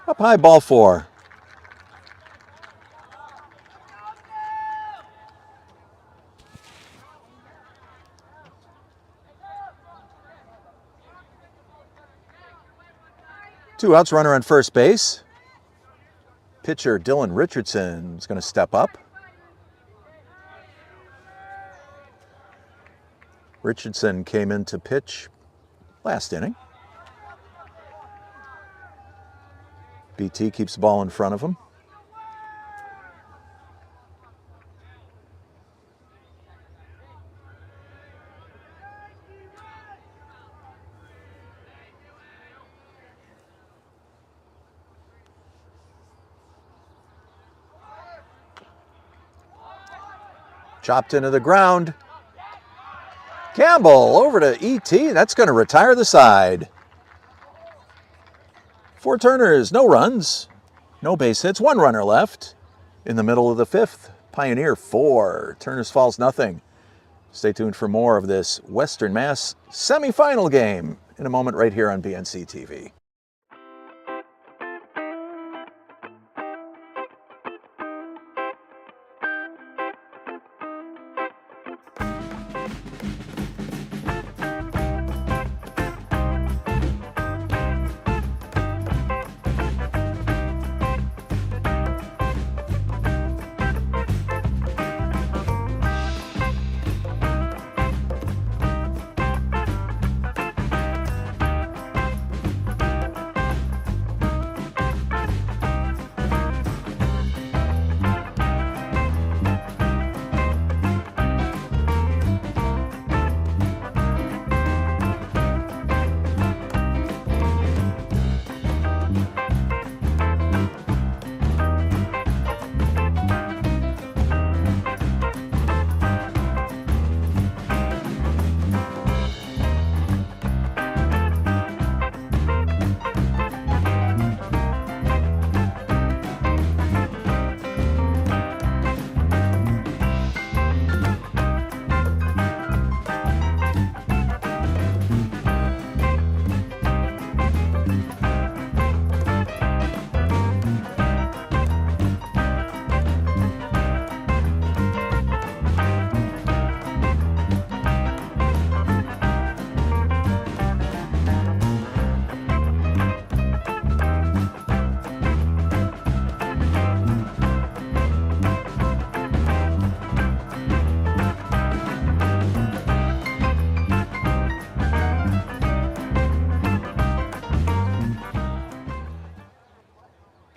Speaker 1: Up high, ball 4. Two outs, runner on first base. Pitcher Dylan Richardson is going to step up. Richardson came in to pitch last inning. BT keeps the ball in front of him. Chopped into the ground. Campbell over to E.T. That's going to retire the side. 4 Turners, no runs, no base hits, 1 runner left. In the middle of the 5th, Pioneer 4, Turners Falls nothing. Stay tuned for more of this Western Mass semifinal game in a moment right here on BNC TV.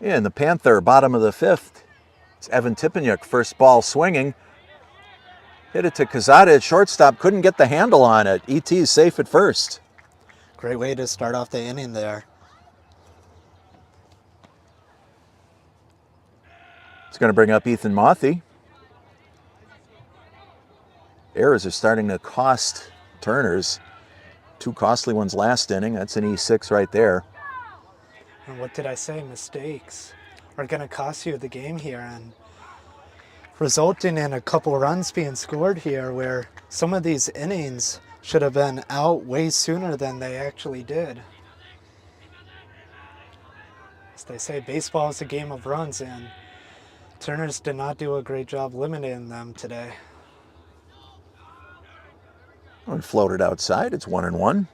Speaker 1: In the Panther, bottom of the 5th, it's Evan Tipeniuk, first ball swinging. Hit it to Kazada at shortstop, couldn't get the handle on it. E.T. is safe at first.
Speaker 2: Great way to start off the inning there.
Speaker 1: It's going to bring up Ethan Mothy. Errors are starting to cost Turners. 2 costly ones last inning. That's an E6 right there.
Speaker 2: And what did I say? Mistakes are going to cost you the game here and resulting in a couple runs being scored here where some of these innings should have been out way sooner than they actually did. As they say, baseball is a game of runs, and Turners did not do a great job limiting them today.
Speaker 1: One floated outside. It's 1-1.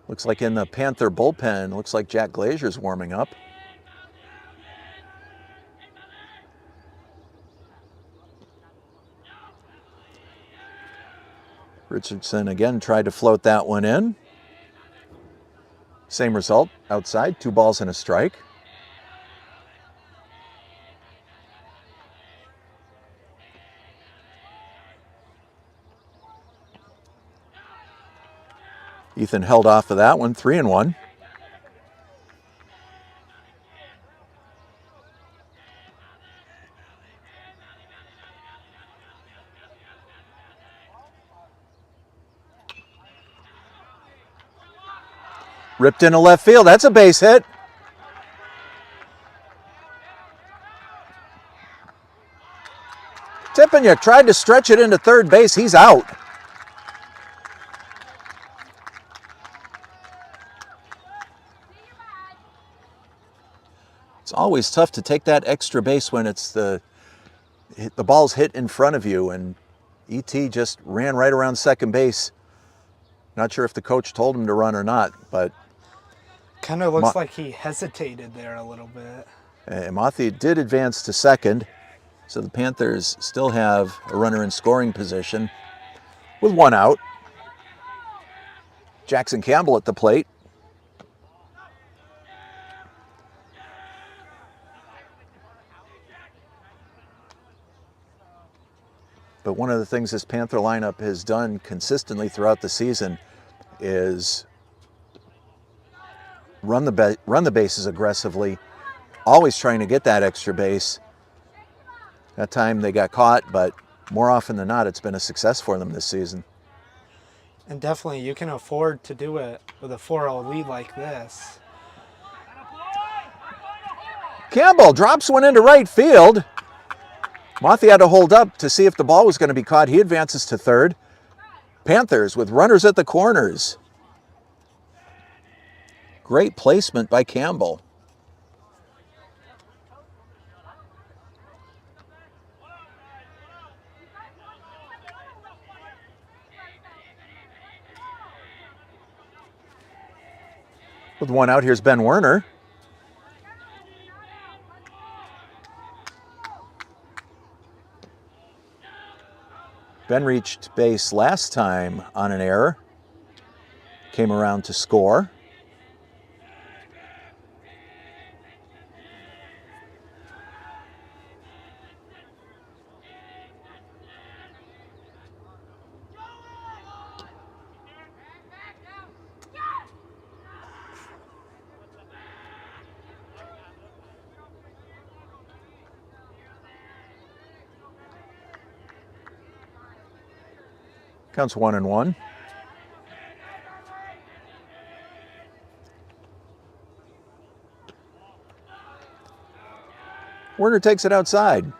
Speaker 1: Looks like in the Panther bullpen, looks like Jack Glazier's warming up. Richardson again tried to float that one in. Same result, outside, 2 balls and a strike. Ethan held off of that one, 3-1. Ripped into left field. That's a base hit. Tippeniuk tried to stretch it into third base. He's out. It's always tough to take that extra base when it's the ball's hit in front of you, and E.T. just ran right around second base. Not sure if the coach told him to run or not, but
Speaker 2: kind of looks like he hesitated there a little bit.
Speaker 1: Mothie did advance to second, so the Panthers still have a runner in scoring position with one out. Jackson Campbell at the plate. But one of the things this Panther lineup has done consistently throughout the season is run the bases aggressively, always trying to get that extra base. That time they got caught, but more often than not, it's been a success for them this season.
Speaker 2: And definitely you can afford to do it with a 4-0 lead like this.
Speaker 1: Campbell drops one into right field. Mothie had to hold up to see if the ball was going to be caught. He advances to third. Panthers with runners at the corners. Great placement by Campbell. With one out, here's Ben Werner. Ben reached base last time on an error. Came around to score. Counts 1-1. Werner takes it outside.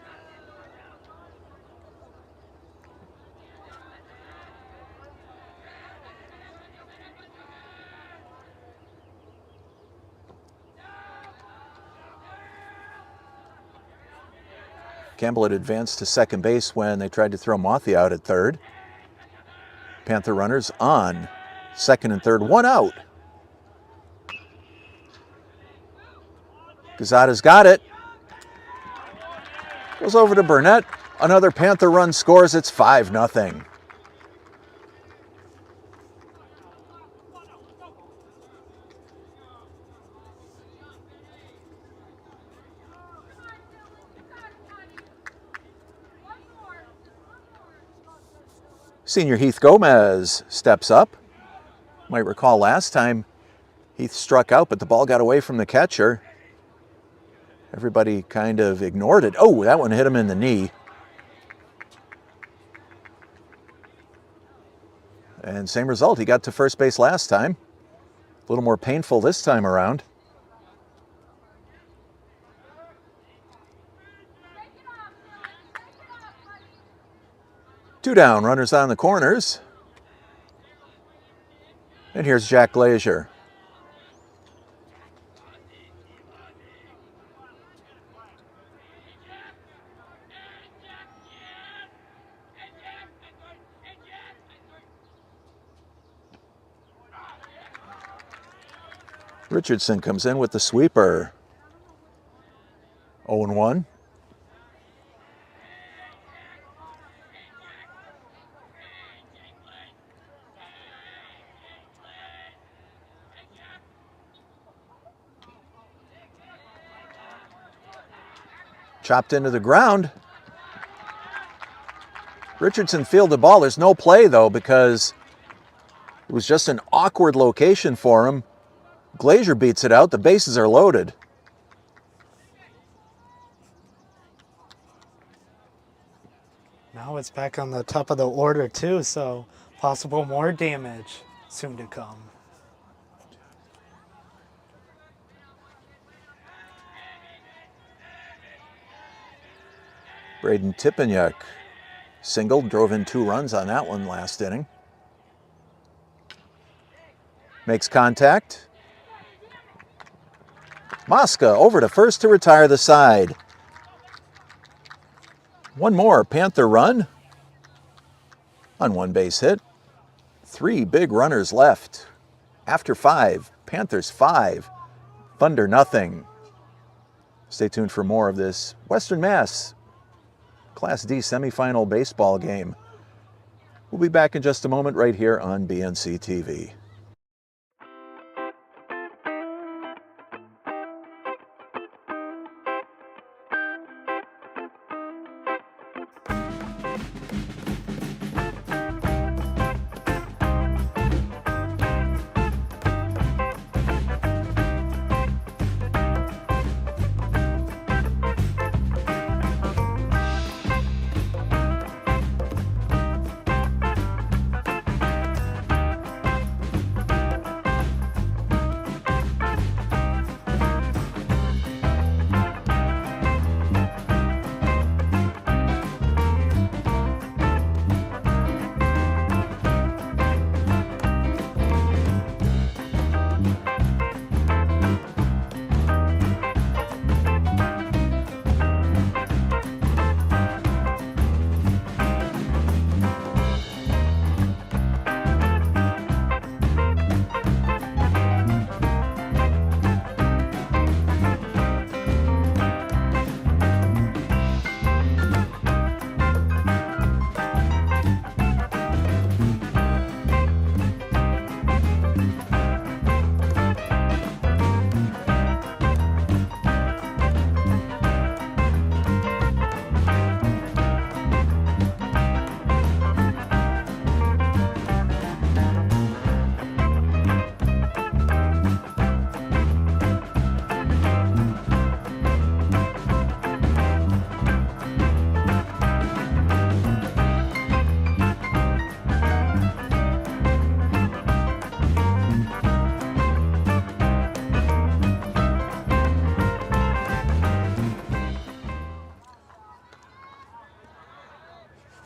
Speaker 1: Campbell had advanced to second base when they tried to throw Mothie out at third. Panther runners on second and third, one out. Gazada's got it. Goes over to Burnett. Another Panther run scores. It's 5-0. Senior Heath Gomez steps up. Might recall last time Heath struck out, but the ball got away from the catcher. Everybody kind of ignored it. Oh, that one hit him in the knee. And same result. He got to first base last time. A little more painful this time around. Two down, runners on the corners. And here's Jack Glazier. Richardson comes in with the sweeper. 0-1. Chopped into the ground. Richardson fielded the ball. There's no play, though, because it was just an awkward location for him. Glazier beats it out. The bases are loaded.
Speaker 2: Now it's back on the top of the order, too, so possible more damage soon to come.
Speaker 1: Braden Tipeniuk singled, drove in 2 runs on that one last inning. Makes contact. Mosca over to first to retire the side. One more Panther run on 1 base hit. 3 big runners left. After 5, Panthers 5, Thunder nothing. Stay tuned for more of this Western Mass Class D semifinal baseball game. We'll be back in just a moment right here on BNC TV.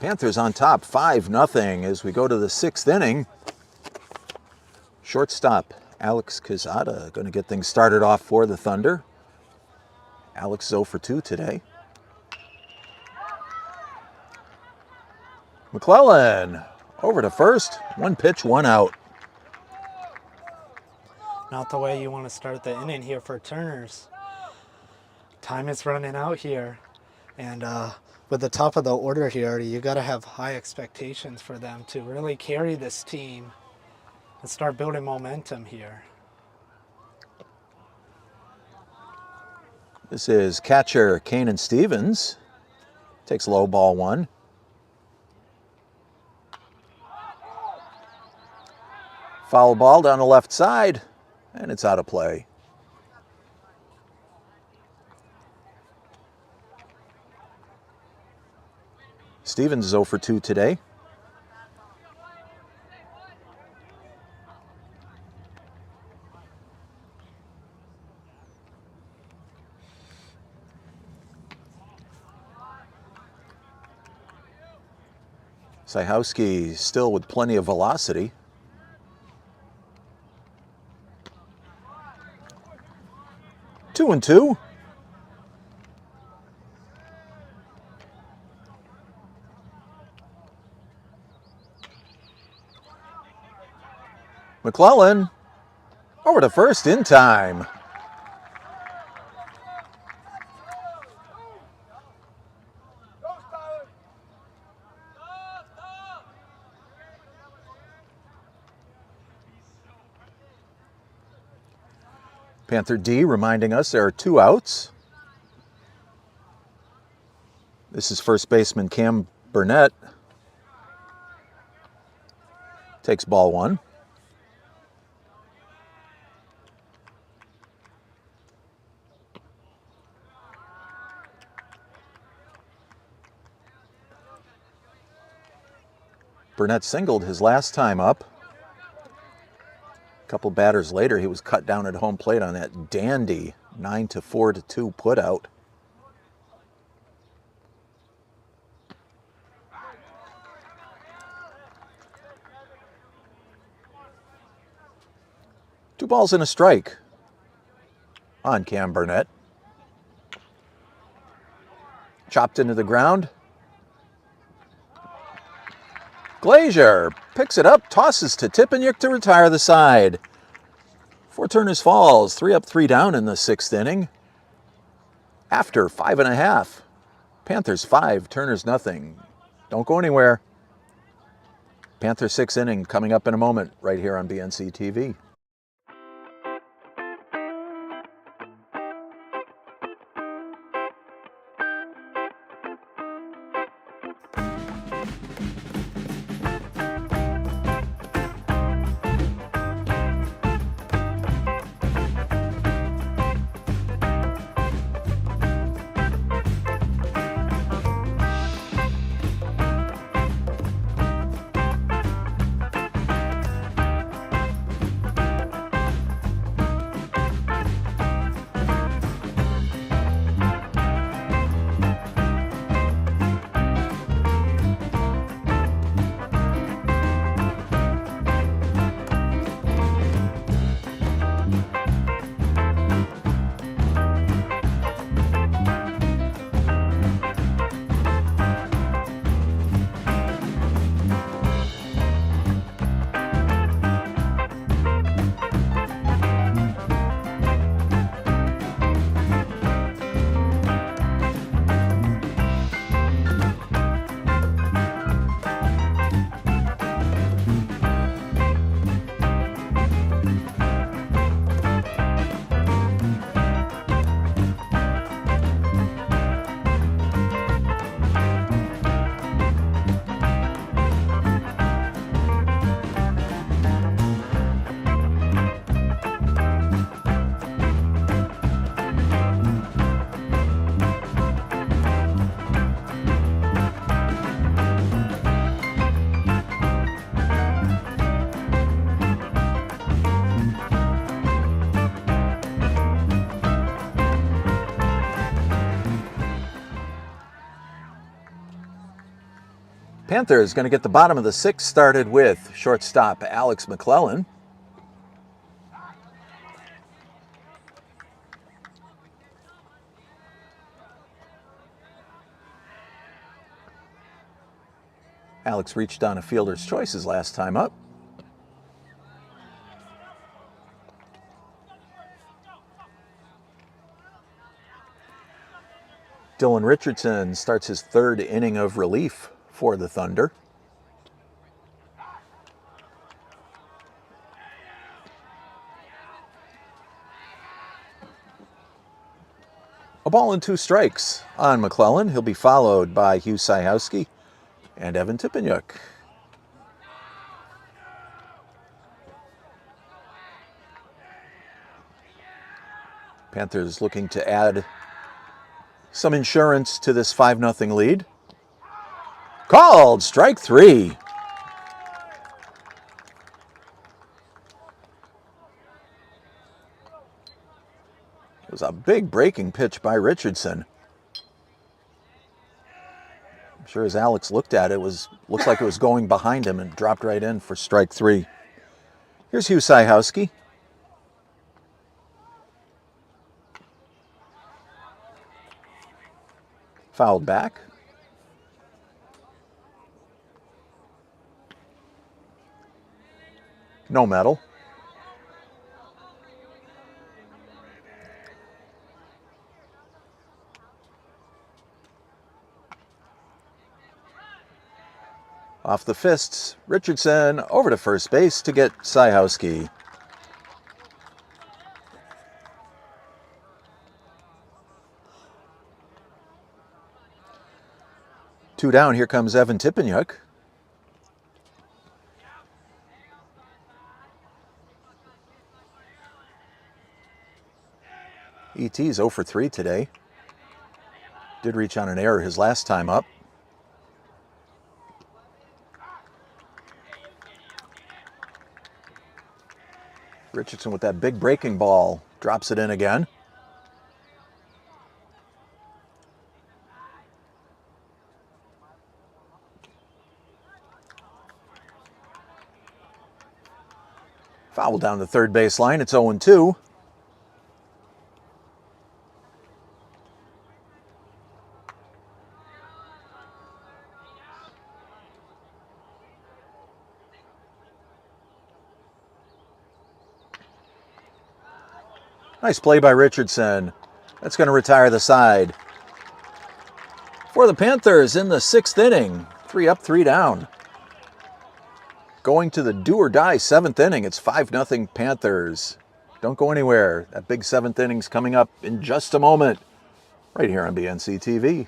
Speaker 1: Panthers on top 5-0 as we go to the 6th inning. Shortstop Alex Quezada going to get things started off for the Thunder. Alex 0 for 2 today. McClellan over to first. 1 pitch, 1 out.
Speaker 2: Not the way you want to start the inning here for Turners. Time is running out here. And with the top of the order here, you got to have high expectations for them to really carry this team and start building momentum here.
Speaker 1: This is catcher Kanan Stevens. Takes low ball 1. Foul ball down the left side, and it's out of play. Stevens is 0 for 2 today. Syhowski still with plenty of velocity. Two and two. McClellan over to first in time. Panther D reminding us there are 2 outs. This is first baseman Cam Burnett. Takes ball 1. Burnett singled his last time up. A couple batters later, he was cut down at home plate on that dandy 9-4-2 putout. 2 balls and a strike on Cam Burnett. Chopped into the ground. Glazier picks it up, tosses to Tippeniuk to retire the side. 4 Turners falls, 3 up, 3 down in the 6th inning. After 5.5. Panthers 5, Turners nothing. Don't go anywhere. Panther 6th inning coming up in a moment right here on BNC TV. Panther is going to get the bottom of the 6th started with shortstop Alex McClellan. Alex reached on a fielder's choice his last time up. Dylan Richardson starts his 3rd inning of relief for the Thunder. A ball and 2 strikes on McClellan. He'll be followed by Hugh Sajowski and Evan Tippeniuk. Panthers looking to add some insurance to this 5-0 lead. Called, strike 3. It was a big breaking pitch by Richardson. I'm sure as Alex looked at it, looks like it was going behind him and dropped right in for strike 3. Here's Hugh Sajowski. Fouled back. No medal. Off the fists, Richardson over to first base to get Sajowski. Two down, here comes Evan Tippeniuk. ET's 0 for 3 today. Did reach on an error his last time up. Richardson with that big breaking ball drops it in again. Foul down the third base line. It's 0-2. Nice play by Richardson. That's going to retire the side. For the Panthers in the 6th inning. 3 up, 3 down. Going to the do-or-die 7th inning. It's 5-0 Panthers. Don't go anywhere. That big 7th inning's coming up in just a moment. Right here on BNC TV.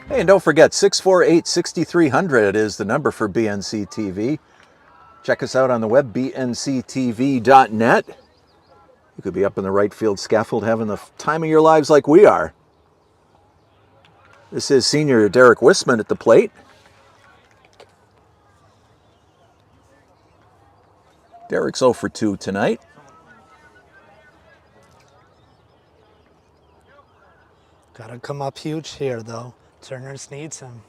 Speaker 1: Hey, and don't forget, 648-6300 is the number for BNC TV. Check us out on the web, bnctv.net. You could be up in the right field scaffold having the time of your lives like we are. This is senior Derek Wisman at the plate. Derek's 0 for 2 tonight.
Speaker 2: Gotta come up huge here, though. Turners needs him.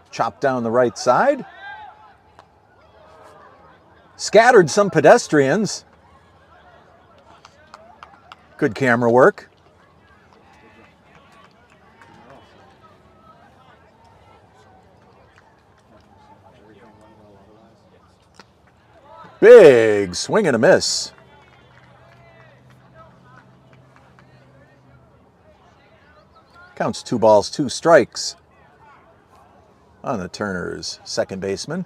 Speaker 1: Chopped down the right side. Scattered some pedestrians. Good camera work. Big swing and a miss. Counts 2 balls, 2 strikes on the Turners' second baseman.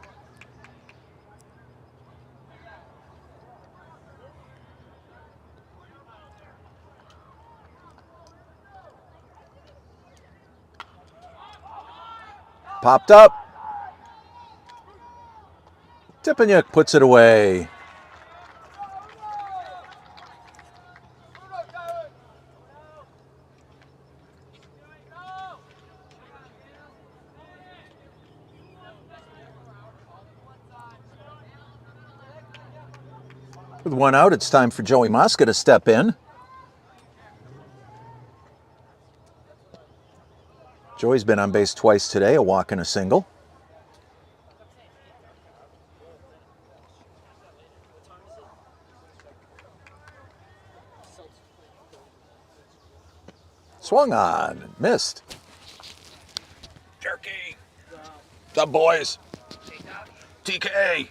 Speaker 1: Popped up. Tipaniuk puts it away. With 1 out, it's time for Joey Mosca to step in. Joey's been on base twice today, a walk and a single. Swung on, missed. Jerky. What's up, boys? TK.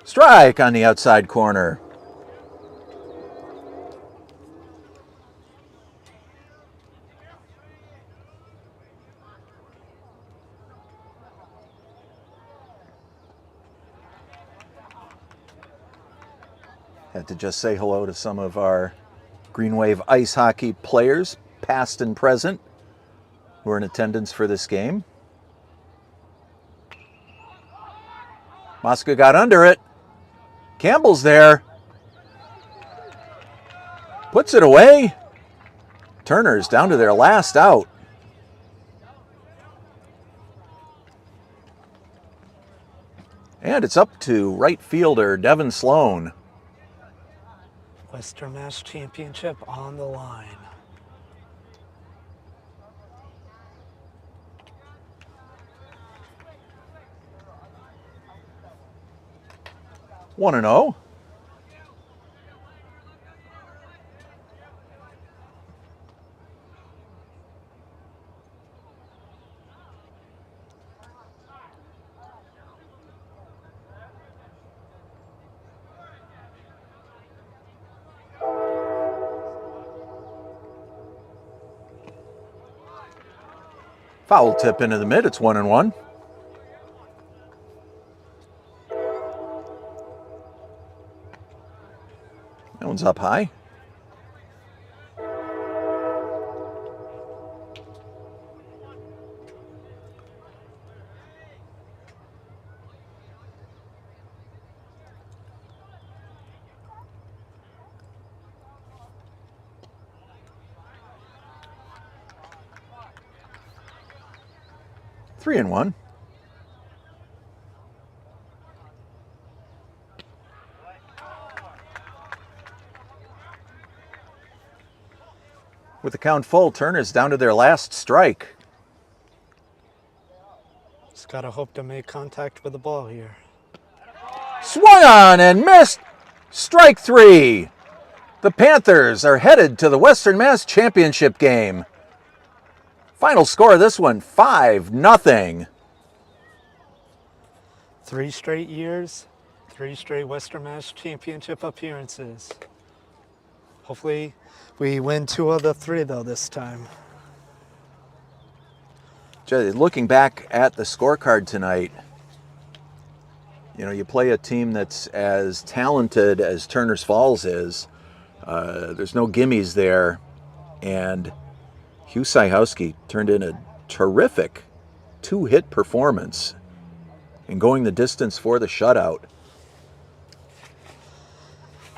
Speaker 1: Strike on the outside corner. Had to just say hello to some of our Green Wave ice hockey players, past and present, who are in attendance for this game. Mosca got under it. Campbell's there. Puts it away. Turner's down to their last out. And it's up to right fielder Devin Sloan.
Speaker 2: Western Mass Championship on the line.
Speaker 1: One and 0. Foul tip into the mid. It's 1 and 1. That one's up high. Three and 1. With the count full, Turner's down to their last strike.
Speaker 2: Just gotta hope to make contact with the ball here.
Speaker 1: Swung on and missed. Strike 3. The Panthers are headed to the Western Mass Championship game. Final score of this one, 5-0.
Speaker 2: 3 straight years, 3 straight Western Mass Championship appearances. Hopefully we win 2 of the 3 though this time.
Speaker 1: Looking back at the scorecard tonight, you know, you play a team that's as talented as Turner's Falls is. There's no gimmies there. And Hugh Syhowski turned in a terrific 2-hit performance in going the distance for the shutout.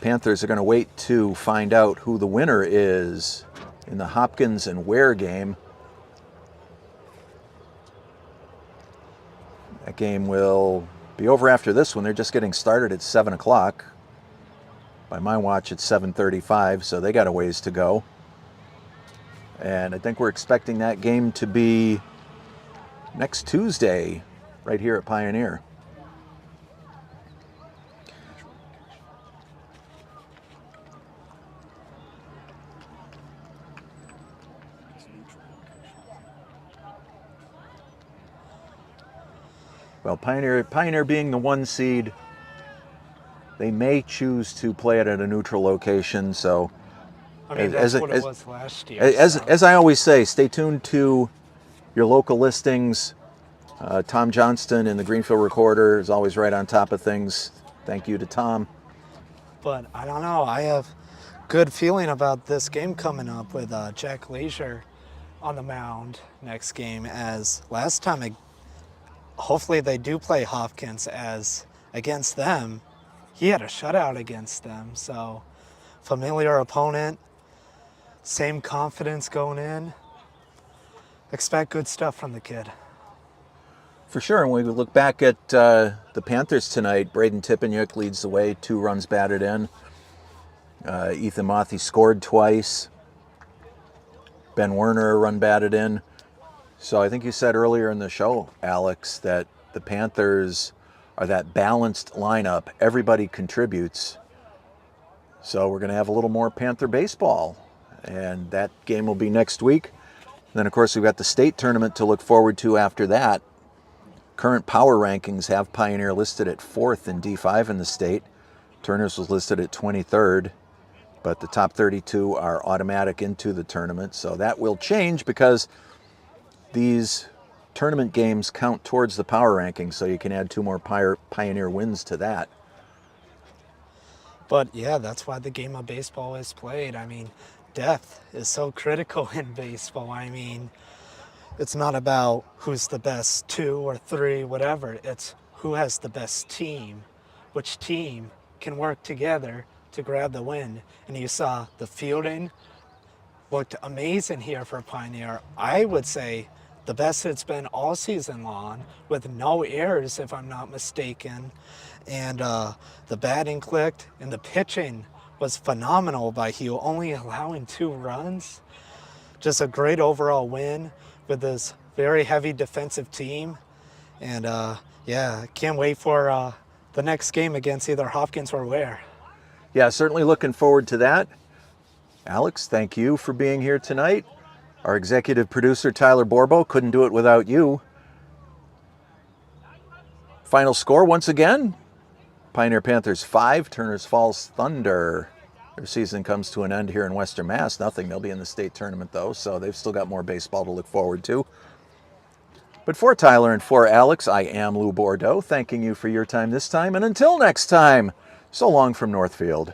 Speaker 1: Panthers are going to wait to find out who the winner is in the Hopkins and Ware game. That game will be over after this one. They're just getting started at 7 o'clock. By my watch, it's 7:35, so they got a ways to go. And I think we're expecting that game to be next Tuesday right here at Pioneer. Well, Pioneer being the 1 seed, they may choose to play it at a neutral location. So,
Speaker 2: I mean, that's what it was last year.
Speaker 1: As I always say, stay tuned to your local listings. Tom Johnston in the Greenfield Recorder is always right on top of things. Thank you to Tom.
Speaker 2: But I don't know. I have good feeling about this game coming up with Jack Leisure on the mound next game, as last time hopefully they do play Hopkins, as against them, he had a shutout against them. So familiar opponent, same confidence going in. Expect good stuff from the kid.
Speaker 1: For sure. And when we look back at the Panthers tonight, Braden Tippanyuk leads the way, 2 runs batted in. Ethan Mothy scored twice. Ben Werner, a run batted in. So I think you said earlier in the show, Alex, that the Panthers are that balanced lineup. Everybody contributes. So we're going to have a little more Panther baseball. And that game will be next week. And then, of course, we've got the state tournament to look forward to after that. Current power rankings have Pioneer listed at 4th in D5 in the state. Turner's was listed at 23rd. But the top 32 are automatic into the tournament. So that will change because these tournament games count towards the power rankings, so you can add 2 more Pioneer wins to that.
Speaker 2: But yeah, that's why the game of baseball is played. I mean, depth is so critical in baseball. I mean, it's not about who's the best 2 or 3, whatever. It's who has the best team, which team can work together to grab the win. And you saw the fielding looked amazing here for Pioneer. I would say the best it's been all season long, with no errors if I'm not mistaken. And the batting clicked, and the pitching was phenomenal by Hugh, only allowing 2 runs. Just a great overall win with this very heavy defensive team. And yeah, can't wait for the next game against either Hopkins or Ware.
Speaker 1: Yeah, certainly looking forward to that. Alex, thank you for being here tonight. Our executive producer, Tyler Borbo, couldn't do it without you. Final score, once again, Pioneer Panthers 5, Turners Falls Thunder. Their season comes to an end here in Western Mass. Nothing. They'll be in the state tournament, though, so they've still got more baseball to look forward to. But for Tyler and for Alex, I am Lou Bordeaux, thanking you for your time this time. And until next time, so long from Northfield.